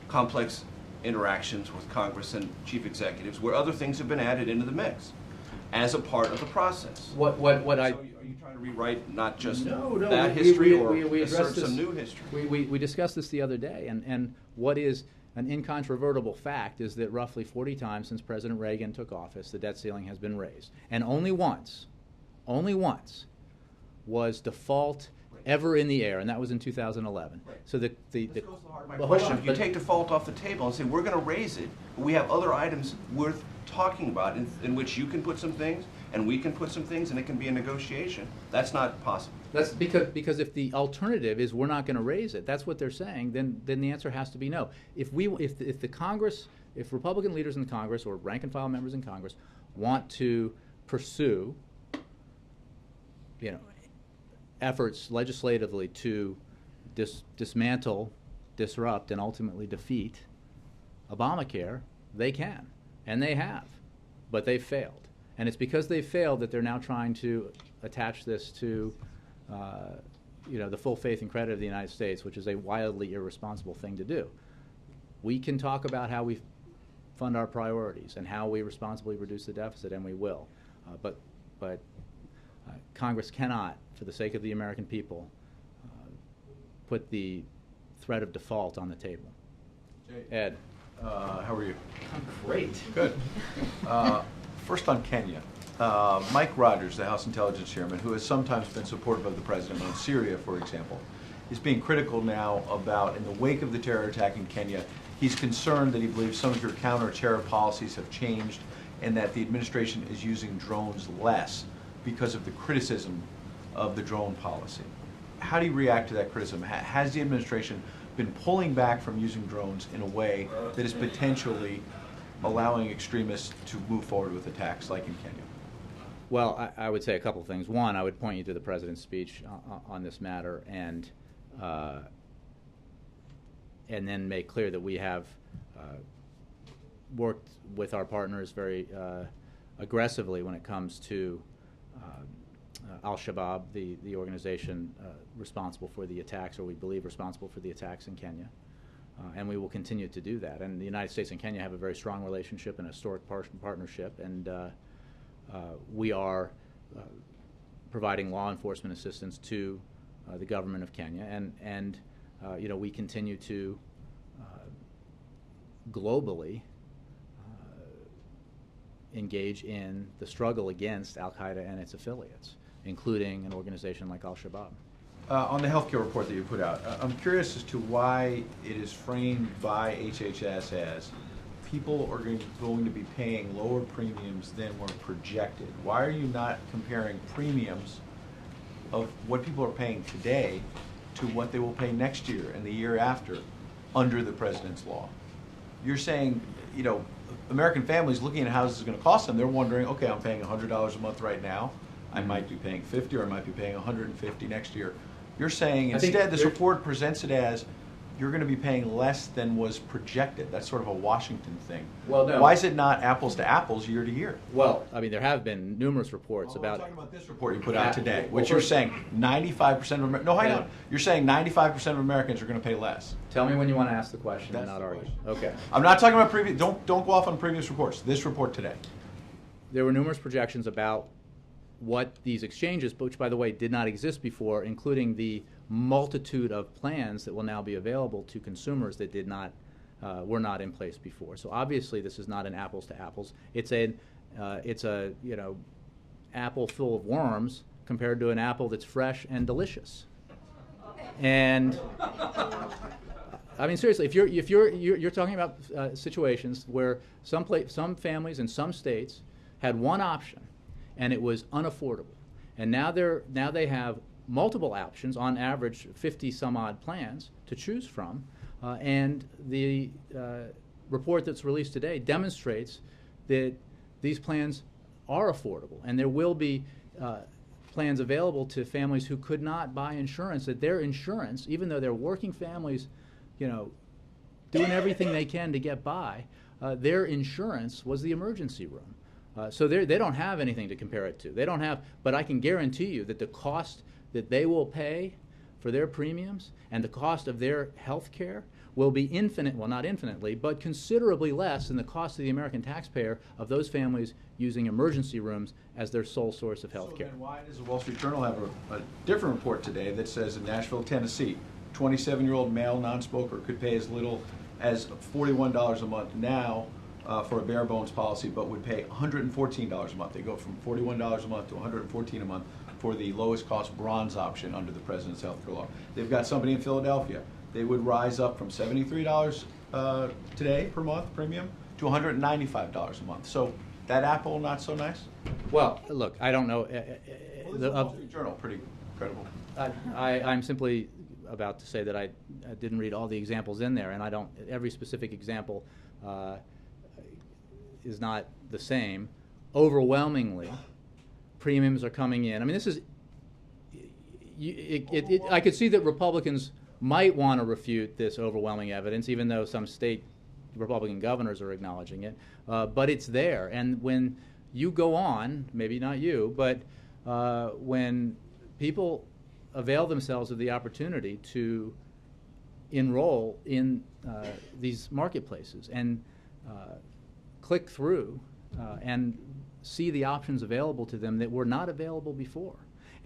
complex interactions with Congress and chief executives where other things have been added into the mix as a part of the process. So are you trying to rewrite not just No, that history or we assert this, some new history? We discussed this the other day, and what is an incontrovertible fact is that roughly 40 times since President Reagan took office, the debt ceiling has been raised. And only once was default ever in the air, and that was in 2011. Right. So This goes to the heart of my well, question. hold on, If you but- take default off the table and say, we're going to raise it, but we have other items worth talking about in which you can put some things and we can put some things and it can be a negotiation, that's not possible. That's because if the alternative is we're not going to raise it, that's what they're saying, then the answer has to be no. If the Congress, if Republican leaders in the Congress or rank and file members in Congress want to pursue, efforts legislatively to dismantle, disrupt, and ultimately defeat Obamacare, they can, and they have, but they've failed. And it's because they've failed that they're now trying to attach this to the full faith and credit of the United States, which is a wildly irresponsible thing to do. We can talk about how we fund our priorities and how we responsibly reduce the deficit, and we will. But Congress cannot, for the sake of the American people, put the threat of default on the table. Ed. How are you? I'm great. Good. First on Kenya. Mike Rogers, the House Intelligence Chairman, who has sometimes been supportive of the President on Syria, for example, is being critical now about, in the wake of the terror attack in Kenya, he's concerned that he believes some of your counter-terror policies have changed and that the administration is using drones less because of the criticism of the drone policy. How do you react to that criticism? Has the administration been pulling back from using drones in a way that is potentially allowing extremists to move forward with attacks like in Kenya? Well, I would say a couple of things. One, I would point you to the President's speech on this matter, and then make clear that we have worked with our partners very aggressively when it comes to Al-Shabaab, the organization responsible for the attacks, or we believe responsible for the attacks in Kenya. And we will continue to do that. And the United States and Kenya have a very strong relationship and a historic partnership, and we are providing law enforcement assistance to the government of Kenya, and we continue to globally engage in the struggle against Al-Qaeda and its affiliates, including an organization like Al-Shabaab. On the healthcare report that you put out, I'm curious as to why it is framed by HHS as people are going to be paying lower premiums than were projected. Why are you not comparing premiums of what people are paying today to what they will pay next year and the year after under the President's law? You're saying, American families looking at how this is going to cost them, they're wondering, okay, I'm paying $100 a month right now. I might be paying $50 or I might be paying $150 next year. You're saying instead this report presents it as you're going to be paying less than was projected. That's sort of a Washington thing. Well, no. Why is it not apples to apples year to year? Well, I mean, there have been numerous reports I'm about. talking about this report you put out today, Well, which you're first- saying 95% of You're saying 95% of Americans are going to pay less. Tell me when you want to ask the question That's and not the argue. question. Okay. I'm not talking about previous. Don't go off on previous reports. This report today. There were numerous projections about what these exchanges, which by the way did not exist before, including the multitude of plans that will now be available to consumers that did not were not in place before. So obviously this is not an apples to apples. It's a apple full of worms compared to an apple that's fresh and delicious. And I mean, seriously, if you're talking about situations where some families in some states had one option, and it was unaffordable, and now they have multiple options, on average 50 some odd plans to choose from, and the report that's released today demonstrates that these plans are affordable, and there will be plans available to families who could not buy insurance, that their insurance, even though they're working families, doing everything they can to get by, their insurance was the emergency room. So they don't have anything to compare it to. They don't have, but I can guarantee you that the cost that they will pay for their premiums and the cost of their health care will be not infinitely, but considerably less than the cost of the American taxpayer of those families using emergency rooms as their sole source of health care. So then why does the Wall Street Journal have a different report today that says in Nashville, Tennessee, 27-year-old male non-smoker could pay as little as $41 a month now for a bare bones policy, but would pay $114 a month. They go from $41 a month to $114 a month for the lowest cost bronze option under the President's health care law. They've got somebody in Philadelphia. They would rise up from $73 today per month premium to $195 a month. So that apple not so nice? Well, look, I don't know. Well, this is the Wall Street Journal, pretty credible. I'm simply about to say that I didn't read all the examples in there, and I don't. Every specific example is not the same. Overwhelmingly, premiums are coming in. I mean, this is. I could see that Republicans might want to refute this overwhelming evidence, even though some state Republican governors are acknowledging it. But it's there, and when you go on, maybe not you, but when people avail themselves of the opportunity to enroll in these marketplaces and click through and see the options available to them that were not available before,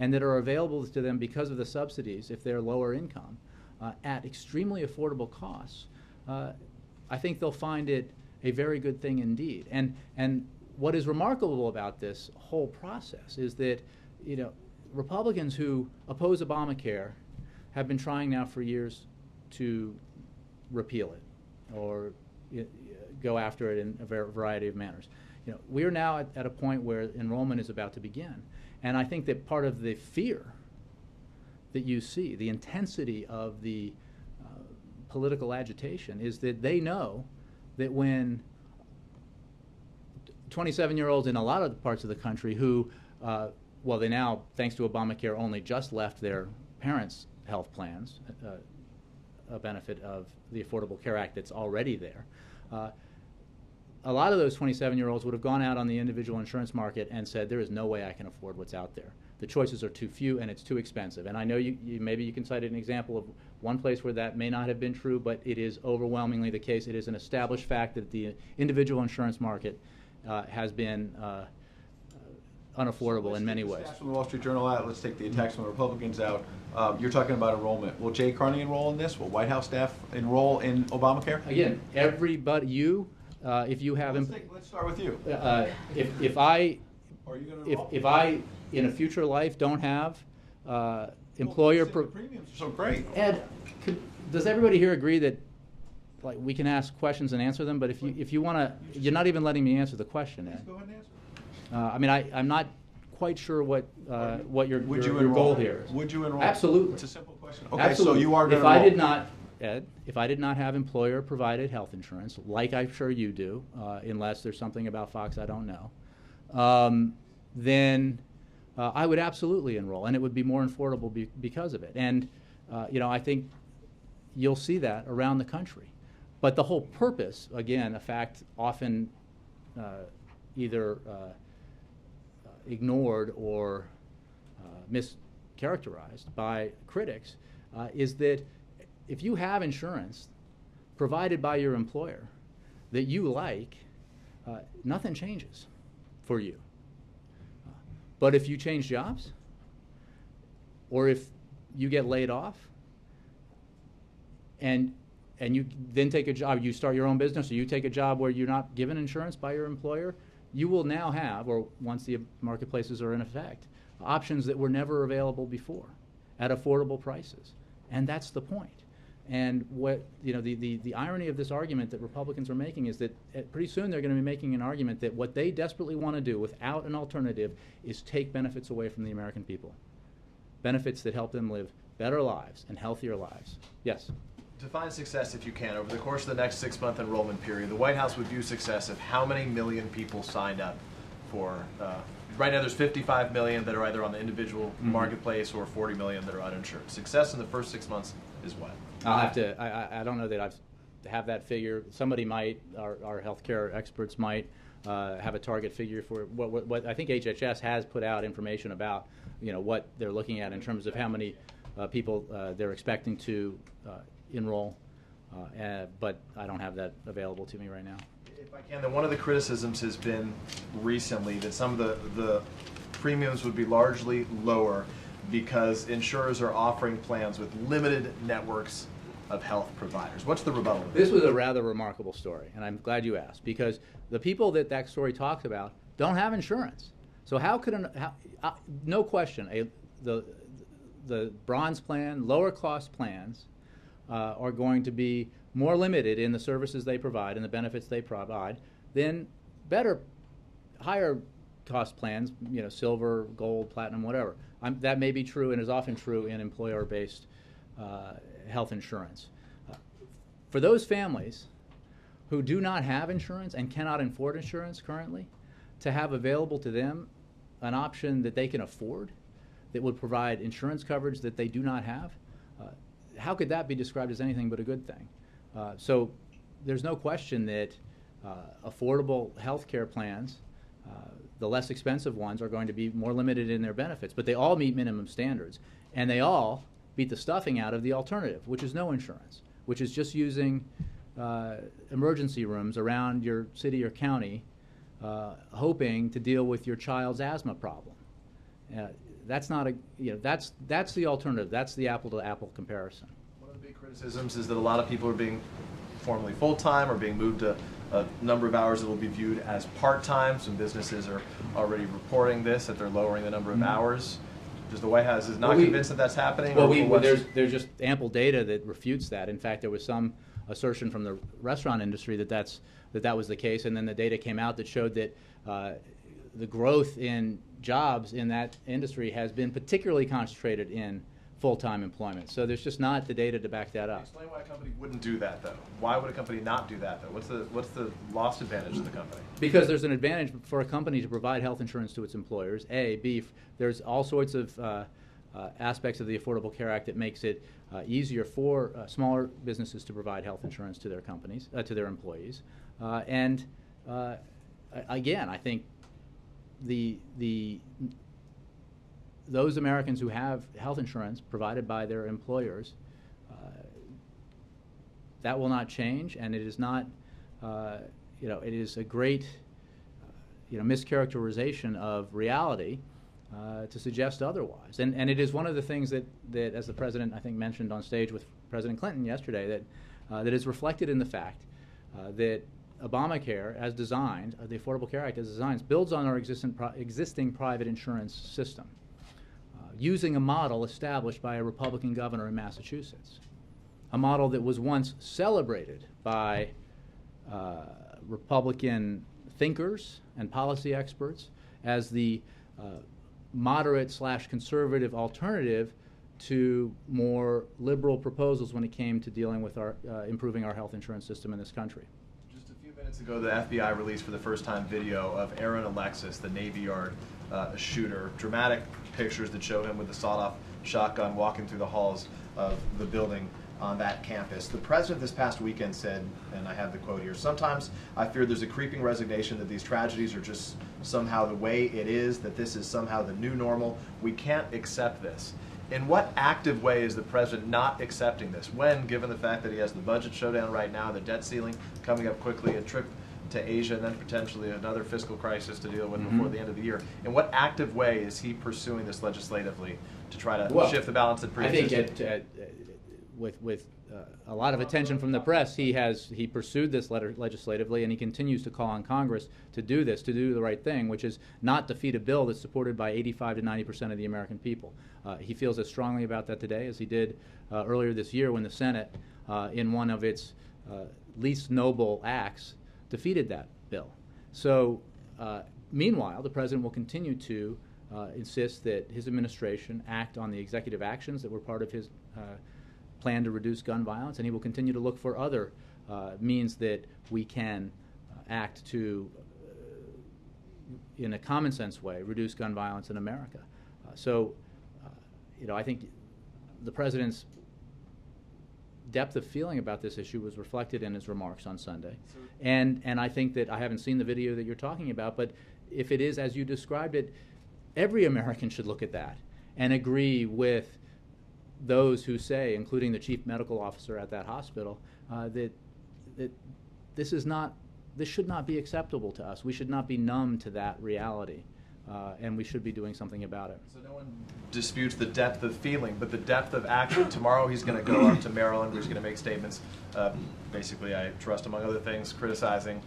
and that are available to them because of the subsidies if they're lower income at extremely affordable costs, I think they'll find it a very good thing indeed. And what is remarkable about this whole process is that, Republicans who oppose Obamacare have been trying now for years to repeal it or go after it in a variety of manners. We are now at a point where enrollment is about to begin. And I think that part of the fear that you see, the intensity of the political agitation, is that they know that when 27-year-olds in a lot of parts of the country who, they now, thanks to Obamacare, only just left their parents' health plans, a benefit of the Affordable Care Act that's already there. A lot of those 27-year-olds would have gone out on the individual insurance market and said, there is no way I can afford what's out there. The choices are too few and it's too expensive. And I know maybe you can cite an example of one place where that may not have been true, but it is overwhelmingly the case. It is an established fact that the individual insurance market has been unaffordable in many ways. From the Wall Street Journal out, let's take the attacks from the Republicans out. You're talking about enrollment. Will Jay Carney enroll in this? Will White House staff enroll in Obamacare? Again, everybody, if you have... Let's start with you. If I in a future life don't have employer... the premiums are so great. Ed, does everybody here agree that we can ask questions and answer them, but if you want to... You're not even letting me answer the question, Ed. Please go ahead and answer. I'm not quite sure what your goal here is. Would you enroll? Absolutely. It's a simple question. Okay, Absolutely. so you are going to enroll. If I did not have employer-provided health insurance, like I'm sure you do, unless there's something about Fox I don't know, then I would absolutely enroll, and it would be more affordable because of it. And I think you'll see that around the country. But the whole purpose, again, a fact often either ignored or mischaracterized by critics, is that if you have insurance provided by your employer that you like, nothing changes for you. But if you change jobs, or if you get laid off, and you then take a job, you start your own business, or you take a job where you're not given insurance by your employer, you will now have, or once the marketplaces are in effect, options that were never available before at affordable prices. And that's the point. And what, the irony of this argument that Republicans are making is that pretty soon they're going to be making an argument that what they desperately want to do without an alternative is take benefits away from the American people. Benefits that help them live better lives and healthier lives. Yes? Define success, if you can. Over the course of the next 6-month enrollment period, the White House would view success if how many million people signed up for, right now there's 55 million that are either on the individual marketplace or 40 million that are uninsured. Success in the first 6 months is what? I'll have to, I don't know that I have that figure. Somebody might, our healthcare experts might have a target figure for what I think HHS has put out information about, what they're looking at in terms of how many people they're expecting to enroll, but I don't have that available to me right now. If I can, then one of the criticisms has been recently that some of the premiums would be largely lower because insurers are offering plans with limited networks of health providers. What's the rebuttal? This was a rather remarkable story, and I'm glad you asked, because the people that story talks about don't have insurance. So how could no question, the bronze plan, lower cost plans are going to be more limited in the services they provide and the benefits they provide than better, higher cost plans, silver, gold, platinum, whatever. That may be true and is often true in employer-based health insurance. For those families who do not have insurance and cannot afford insurance currently, to have available to them an option that they can afford that would provide insurance coverage that they do not have, how could that be described as anything but a good thing? So there's no question that affordable health care plans, the less expensive ones, are going to be more limited in their benefits, but they all meet minimum standards, and they all beat the stuffing out of the alternative, which is no insurance, which is just using emergency rooms around your city or county, hoping to deal with your child's asthma problem. That's not a, that's the alternative. That's the apple-to-apple comparison. One of the big criticisms is that a lot of people are being formerly full-time or being moved to a number of hours that will be viewed as part-time. Some businesses are already reporting this, that they're lowering the number of hours. Does the White House is not convinced that that's happening? Well, there's just ample data that refutes that. In fact, there was some assertion from the restaurant industry that was the case, and then the data came out that showed that the growth in jobs in that industry has been particularly concentrated in full-time employment. So there's just not the data to back that up. Explain why a company wouldn't do that, though. Why would a company not do that, though? What's the lost advantage of the company? Because there's an advantage for a company to provide health insurance to its employers. A. B. There's all sorts of aspects of the Affordable Care Act that makes it easier for smaller businesses to provide health insurance to their companies, to their employees. And again, I think those Americans who have health insurance provided by their employers, that will not change, and it is not, it is a great, mischaracterization of reality to suggest otherwise. And it is one of the things that as the President, I think, mentioned on stage with President Clinton yesterday, that is reflected in the fact that Obamacare, as designed, the Affordable Care Act as designed, builds on our existing private insurance system, using a model established by a Republican governor in Massachusetts, a model that was once celebrated by Republican thinkers and policy experts as the moderate/conservative alternative to more liberal proposals when it came to dealing with our improving our health insurance system in this country. Minutes ago, the FBI released for the first time video of Aaron Alexis, the Navy Yard shooter. Dramatic pictures that show him with the sawed-off shotgun walking through the halls of the building on that campus. The president this past weekend said, and I have the quote here, "Sometimes I fear there's a creeping resignation that these tragedies are just somehow the way it is, that this is somehow the new normal. We can't accept this." In what active way is the president not accepting this when, given the fact that he has the budget showdown right now, the debt ceiling coming up quickly, a trip to Asia and then potentially another fiscal crisis to deal with before the end of the year. In what active way is he pursuing this legislatively to try to shift the balance that I pre-existed? think with a lot of attention from the press, he pursued this legislatively, and he continues to call on Congress to do this, to do the right thing, which is not defeat a bill that's supported by 85 to 90% of the American people. He feels as strongly about that today as he did earlier this year when the Senate, in one of its least noble acts, defeated that bill. So, meanwhile, the president will continue to insist that his administration act on the executive actions that were part of his plan to reduce gun violence, and he will continue to look for other means that we can act to, in a common sense way, reduce gun violence in America. I think the president's depth of feeling about this issue was reflected in his remarks on Sunday. And I think that I haven't seen the video that you're talking about, but if it is as you described it, every American should look at that and agree with those who say, including the chief medical officer at that hospital, that this should not be acceptable to us. We should not be numb to that reality, and we should be doing something about it. So no one disputes the depth of feeling, but the depth of action. Tomorrow he's going to go up to Maryland, where he's going to make statements, basically, I trust, among other things, criticizing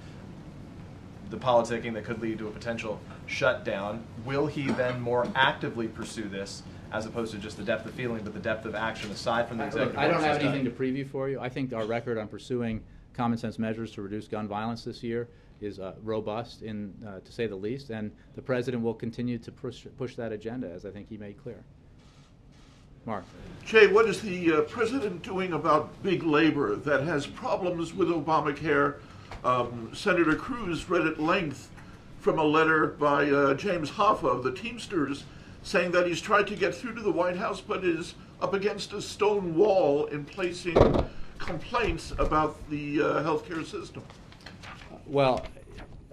the politicking that could lead to a potential shutdown. Will he then more actively pursue this, as opposed to just the depth of feeling, but the depth of action aside from the executive I don't order have he's anything to done? preview for you. I think our record on pursuing common sense measures to reduce gun violence this year is robust, to say the least, and the president will continue to push that agenda, as I think he made clear. Mark. Jay, what is the president doing about big labor that has problems with Obamacare? Senator Cruz read at length from a letter by James Hoffa of the Teamsters, saying that he's tried to get through to the White House but is up against a stone wall in placing complaints about the healthcare system. Well,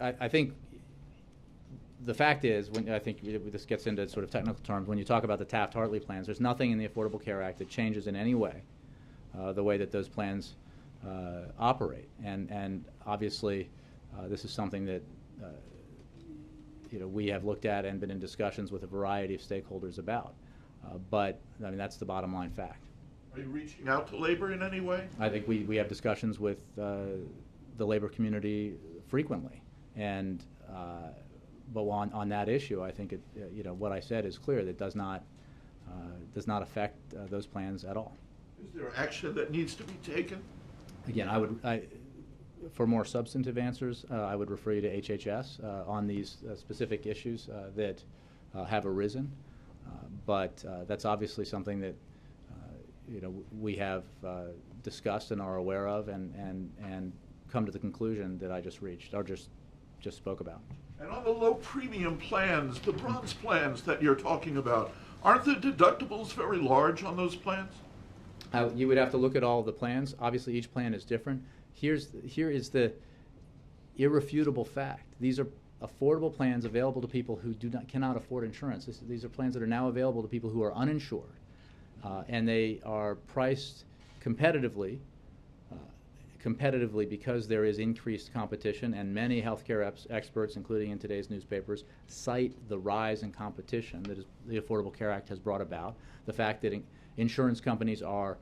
I think the fact is, I think this gets into sort of technical terms, when you talk about the Taft-Hartley plans, there's nothing in the Affordable Care Act that changes in any way the way that those plans operate. And obviously, this is something that we have looked at and been in discussions with a variety of stakeholders about. But I mean, that's the bottom line fact. Are you reaching out to labor in any way? I think we have discussions with the labor community frequently, and but on that issue, I think what I said is clear. That does not affect those plans at all. Is there action that needs to be taken? Again, for more substantive answers, I would refer you to HHS on these specific issues that have arisen. But that's obviously something that we have discussed and are aware of, and come to the conclusion that I just reached or just spoke about. And on the low premium plans, the bronze plans that you're talking about, aren't the deductibles very large on those plans? You would have to look at all of the plans. Obviously, each plan is different. Here is the irrefutable fact. These are affordable plans available to people who cannot afford insurance. These are plans that are now available to people who are uninsured, and they are priced competitively because there is increased competition, and many healthcare experts, including in today's newspapers, cite the rise in competition that the Affordable Care Act has brought about. The fact that insurance companies are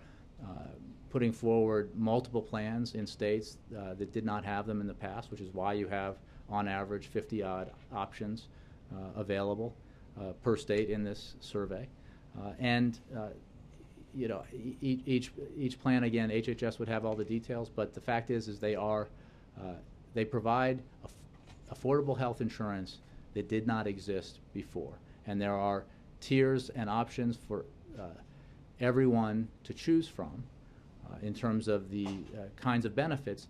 putting forward multiple plans in states that did not have them in the past, which is why you have, on average, 50-odd options available per state in this survey. Each plan, again, HHS would have all the details, but the fact is they provide affordable health insurance that did not exist before, and there are tiers and options for everyone to choose from in terms of the kinds of benefits,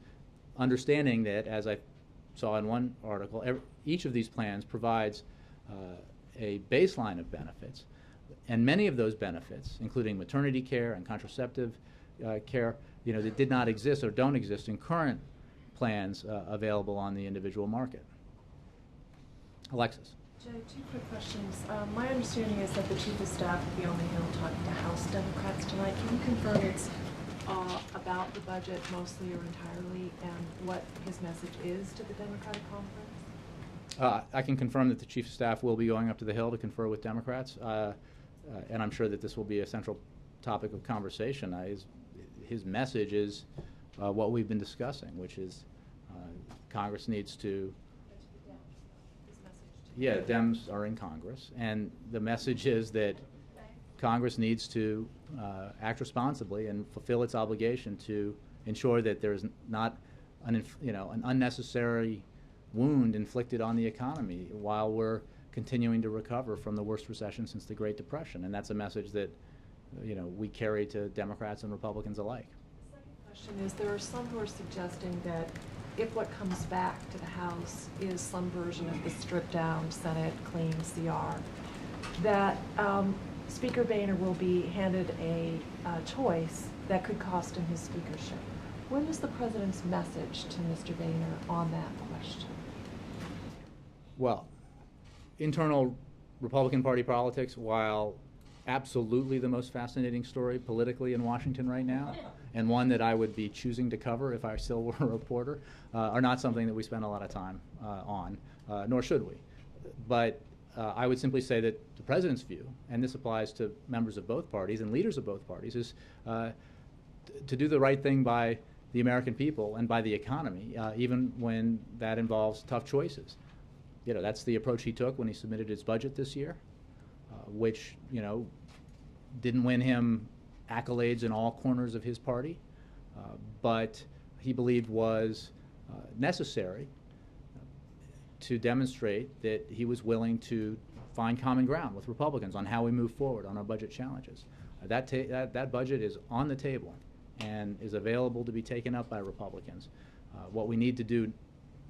understanding that, as I saw in one article, each of these plans provides a baseline of benefits, and many of those benefits, including maternity care and contraceptive care, that did not exist or don't exist in current plans available on the individual market. Alexis. Jay, two quick questions. My understanding is that the Chief of Staff will be on the Hill talking to House Democrats tonight. Can you confirm it's about the budget mostly or entirely, and what his message is to the Democratic conference? I can confirm that the Chief of Staff will be going up to the Hill to confer with Democrats, and I'm sure that this will be a central topic of conversation. His message is what we've been discussing, which is Congress needs to. Yeah, Dems are in Congress, and the message is that Congress needs to act responsibly and fulfill its obligation to ensure that there is not an unnecessary wound inflicted on the economy while we're continuing to recover from the worst recession since the Great Depression. And that's a message that we carry to Democrats and Republicans alike. The second question is, there are some who are suggesting that if what comes back to the House is some version of the stripped-down Senate clean CR, that Speaker Boehner will be handed a choice that could cost him his speakership. What is the President's message to Mr. Boehner on that question? Well, internal Republican Party politics, while absolutely the most fascinating story politically in Washington right now, and one that I would be choosing to cover if I still were a reporter, are not something that we spend a lot of time on, nor should we. But I would simply say that the President's view, and this applies to members of both parties and leaders of both parties, is to do the right thing by the American people and by the economy, even when that involves tough choices. That's the approach he took when he submitted his budget this year, which, didn't win him accolades in all corners of his party, but he believed was necessary to demonstrate that he was willing to find common ground with Republicans on how we move forward on our budget challenges. That budget is on the table and is available to be taken up by Republicans. What we need to do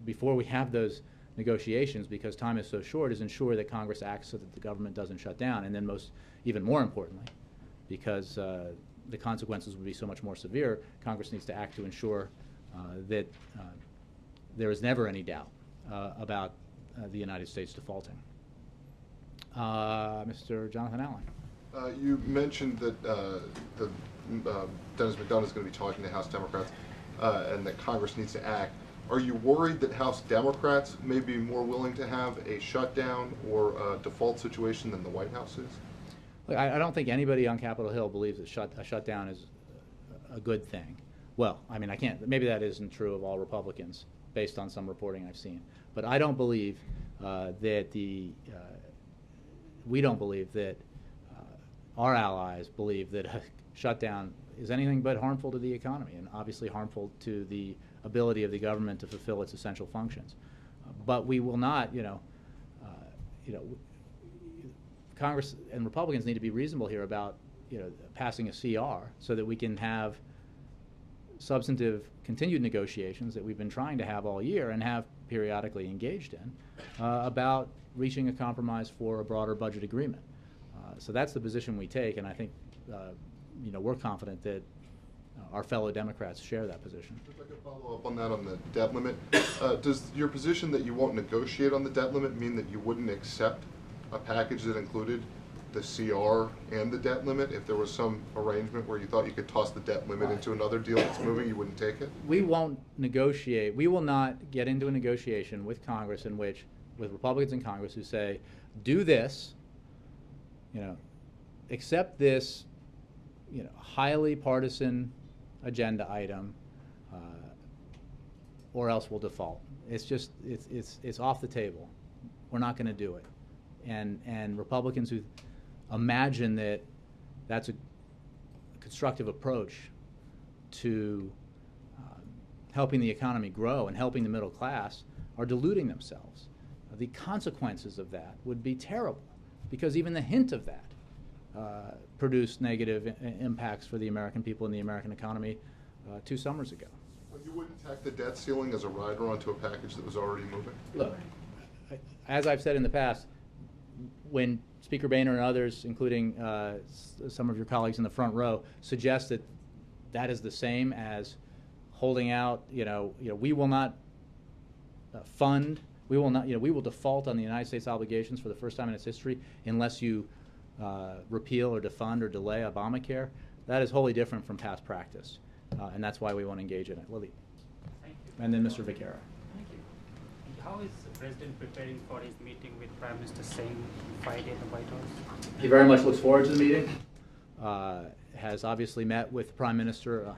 before we have those negotiations, because time is so short, is ensure that Congress acts so that the government doesn't shut down, and then even more importantly, because the consequences would be so much more severe, Congress needs to act to ensure that there is never any doubt about the United States defaulting. Mr. Jonathan Allen. You mentioned that Dennis McDonough is going to be talking to House Democrats and that Congress needs to act. Are you worried that House Democrats may be more willing to have a shutdown or a default situation than the White House is? Look, I don't think anybody on Capitol Hill believes that a shutdown is a good thing. Well, I mean, maybe that isn't true of all Republicans based on some reporting I've seen. But I don't believe we don't believe that our allies believe that a shutdown is anything but harmful to the economy and obviously harmful to the ability of the government to fulfill its essential functions. But we will not, Congress and Republicans need to be reasonable here about, passing a CR so that we can have substantive continued negotiations that we've been trying to have all year and have periodically engaged in about reaching a compromise for a broader budget agreement. So that's the position we take, and I think we're confident that our fellow Democrats share that position. If I could follow up on that on the debt limit, does your position that you won't negotiate on the debt limit mean that you wouldn't accept a package that included the CR and the debt limit? If there was some arrangement where you thought you could toss the debt limit into another deal that's moving, you wouldn't take it? We won't negotiate. We will not get into a negotiation with Congress with Republicans in Congress who say, do this, accept this, highly partisan agenda item, or else we'll default. It's off the table. We're not going to do it. And Republicans who imagine that that's a constructive approach to helping the economy grow and helping the middle class are deluding themselves. The consequences of that would be terrible, because even the hint of that produced negative impacts for the American people and the American economy 2 summers ago. But you wouldn't tack the debt ceiling as a rider onto a package that was already moving? Look, as I've said in the past, when Speaker Boehner and others, including some of your colleagues in the front row, suggest that that is the same as holding out, we will not fund, we will default on the United States obligations for the first time in its history unless you repeal or defund or delay Obamacare. That is wholly different from past practice. and that's why we want to engage in it. Lily. Thank you. And then Mr. Vaquera. Thank you. How is the President preparing for his meeting with Prime Minister Singh Friday at the White House? He very much looks forward to the meeting. Has obviously met with the Prime Minister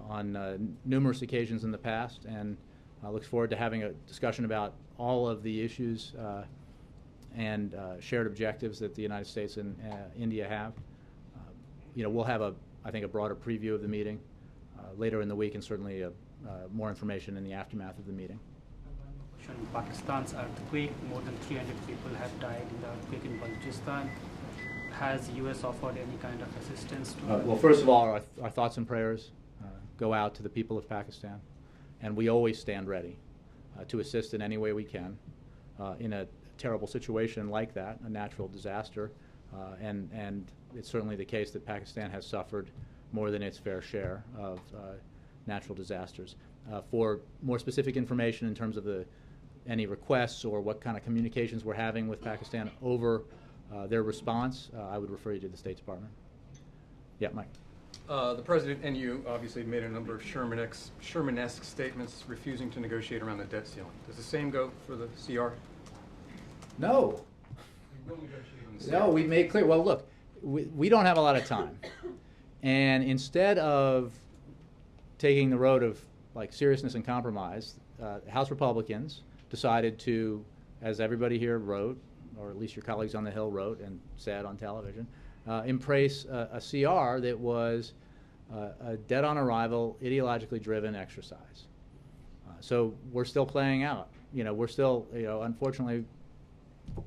on numerous occasions in the past, and looks forward to having a discussion about all of the issues and shared objectives that the United States and India have. We'll have I think a broader preview of the meeting later in the week, and certainly more information in the aftermath of the meeting. In Pakistan's earthquake, more than 300 people have died in the earthquake in Balochistan. Has U.S. offered any kind of assistance to Well, first of all, our thoughts and prayers go out to the people of Pakistan, and we always stand ready to assist in any way we can in a terrible situation like that, a natural disaster, and it's certainly the case that Pakistan has suffered more than its fair share of natural disasters. For more specific information in terms of any requests or what kind of communications we're having with Pakistan over their response, I would refer you to the State Department. Yeah, Mike. The President and you obviously made a number of Sherman-esque statements refusing to negotiate around the debt ceiling. Does the same go for the CR? No. No, we made clear. Well, look, we don't have a lot of time. And instead of taking the road of seriousness and compromise, House Republicans decided to, as everybody here wrote, or at least your colleagues on the Hill wrote and said on television, embrace a CR that was a dead on arrival, ideologically driven exercise. So we're still playing out. We're still, unfortunately,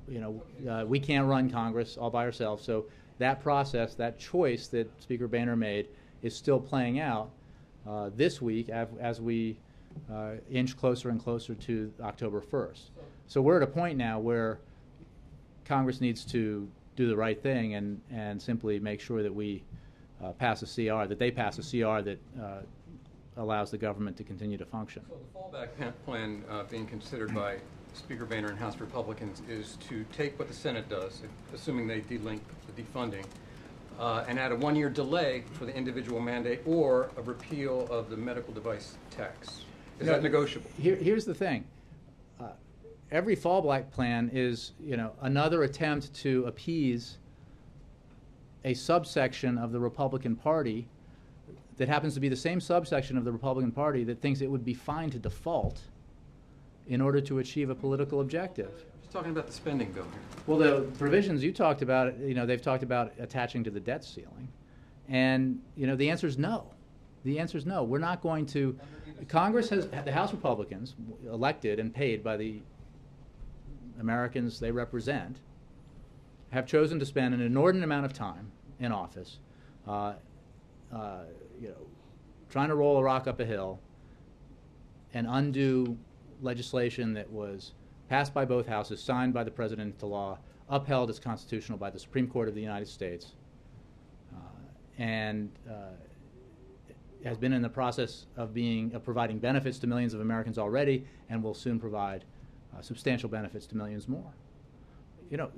we can't run Congress all by ourselves. So that process, that choice that Speaker Boehner made, is still playing out this week as we inch closer and closer to October 1st. So we're at a point now where Congress needs to do the right thing and simply make sure that we pass a CR, that they pass a CR that allows the government to continue to function. So the fallback plan being considered by Speaker Boehner and House Republicans is to take what the Senate does, assuming they delink the defunding, and add a 1-year delay for the individual mandate or a repeal of the medical device tax. Is that negotiable? Here's the thing. Every fallback plan is, another attempt to appease a subsection of the Republican Party that happens to be the same subsection of the Republican Party that thinks it would be fine to default in order to achieve a political objective. Just talking about the spending bill here. Well, the provisions you talked about, they've talked about attaching to the debt ceiling, and the answer is no. The answer is no. We're not going to. Congress has, the House Republicans, elected and paid by the Americans they represent, have chosen to spend an inordinate amount of time in office, trying to roll a rock up a hill and undo legislation that was passed by both houses, signed by the President into law, upheld as constitutional by the Supreme Court of the United States, and has been in the process of providing benefits to millions of Americans already, and will soon provide substantial benefits to millions more.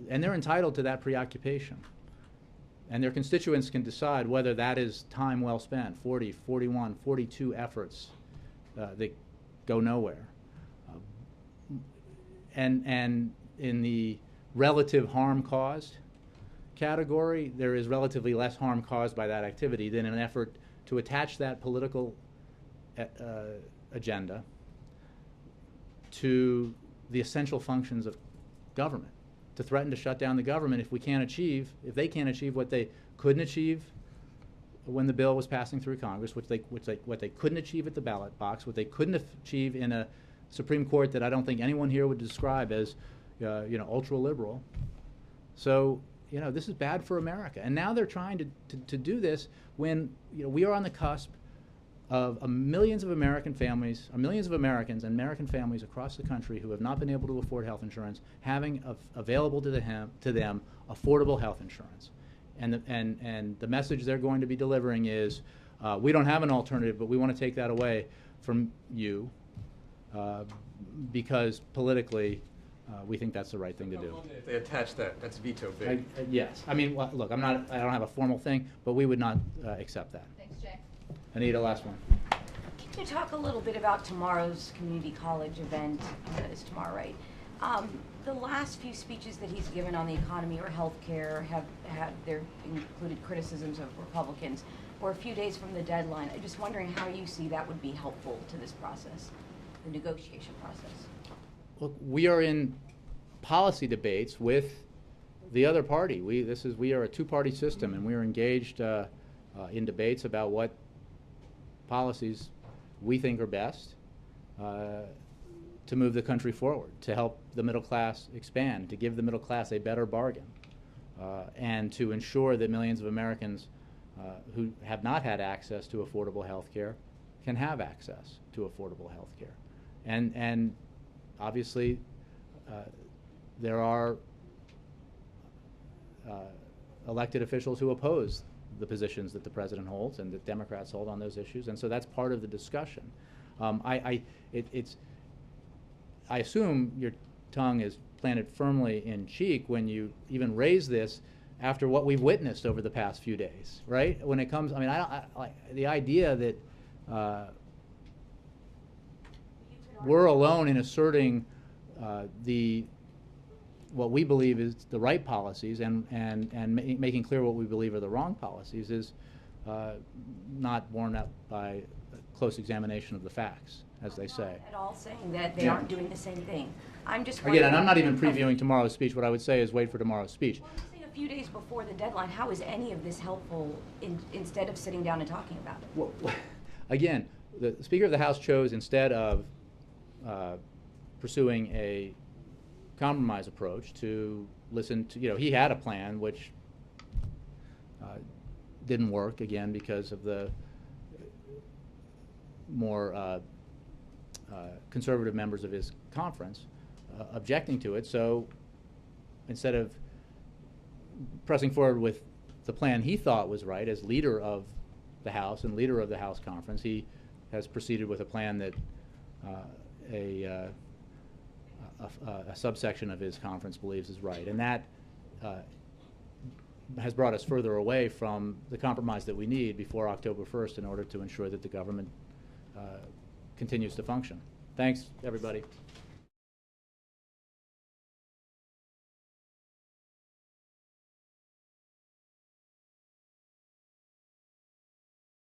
And they're entitled to that preoccupation. And their constituents can decide whether that is time well spent, 40, 41, 42 efforts that go nowhere. And in the relative harm caused category, there is relatively less harm caused by that activity than an effort to attach that political agenda to the essential functions of government, to threaten to shut down the government if they can't achieve what they couldn't achieve when the bill was passing through Congress, what they couldn't achieve at the ballot box, what they couldn't achieve in a Supreme Court that I don't think anyone here would describe as ultra liberal. So this is bad for America, and now they're trying to do this when we are on the cusp of millions of American families, millions of Americans and American families across the country who have not been able to afford health insurance, having available to them affordable health insurance. And the message they're going to be delivering is, we don't have an alternative, but we want to take that away from you because politically we think that's the right thing to do. If they attach that, that's veto big. Yes. I mean, look, I don't have a formal thing, but we would not accept that. Thanks, Jay. Anita, last one. Can you talk a little bit about tomorrow's community college event? Is tomorrow, right? The last few speeches that he's given on the economy or healthcare have included criticisms of Republicans. We're a few days from the deadline. I'm just wondering how you see that would be helpful to this process, the negotiation process. Look, we are in policy debates with the other party. We are a two-party system, and we are engaged in debates about what policies we think are best to move the country forward, to help the middle class expand, to give the middle class a better bargain, and to ensure that millions of Americans who have not had access to affordable health care can have access to affordable health care. And obviously, there are elected officials who oppose the positions that the president holds and that Democrats hold on those issues, and so that's part of the discussion. I assume your tongue is planted firmly in cheek when you even raise this after what we've witnessed over the past few days, right? When it comes, I mean, the idea that we're alone in asserting what we believe is the right policies and making clear what we believe are the wrong policies is not borne out by a close examination of the facts, as they say. At all saying that they aren't doing the same thing. I'm just again, and I'm not even previewing tomorrow's speech. What I would say is wait for tomorrow's speech. Well, I'm saying a few days before the deadline. How is any of this helpful instead of sitting down and talking about it? Well, again, the Speaker of the House chose, instead of pursuing a compromise approach, to listen to, he had a plan which didn't work, again, because of the more conservative members of his conference objecting to it. So instead of pressing forward with the plan he thought was right as leader of the House and leader of the House conference, he has proceeded with a plan that a subsection of his conference believes is right. And that has brought us further away from the compromise that we need before October 1st in order to ensure that the government continues to function. Thanks, everybody.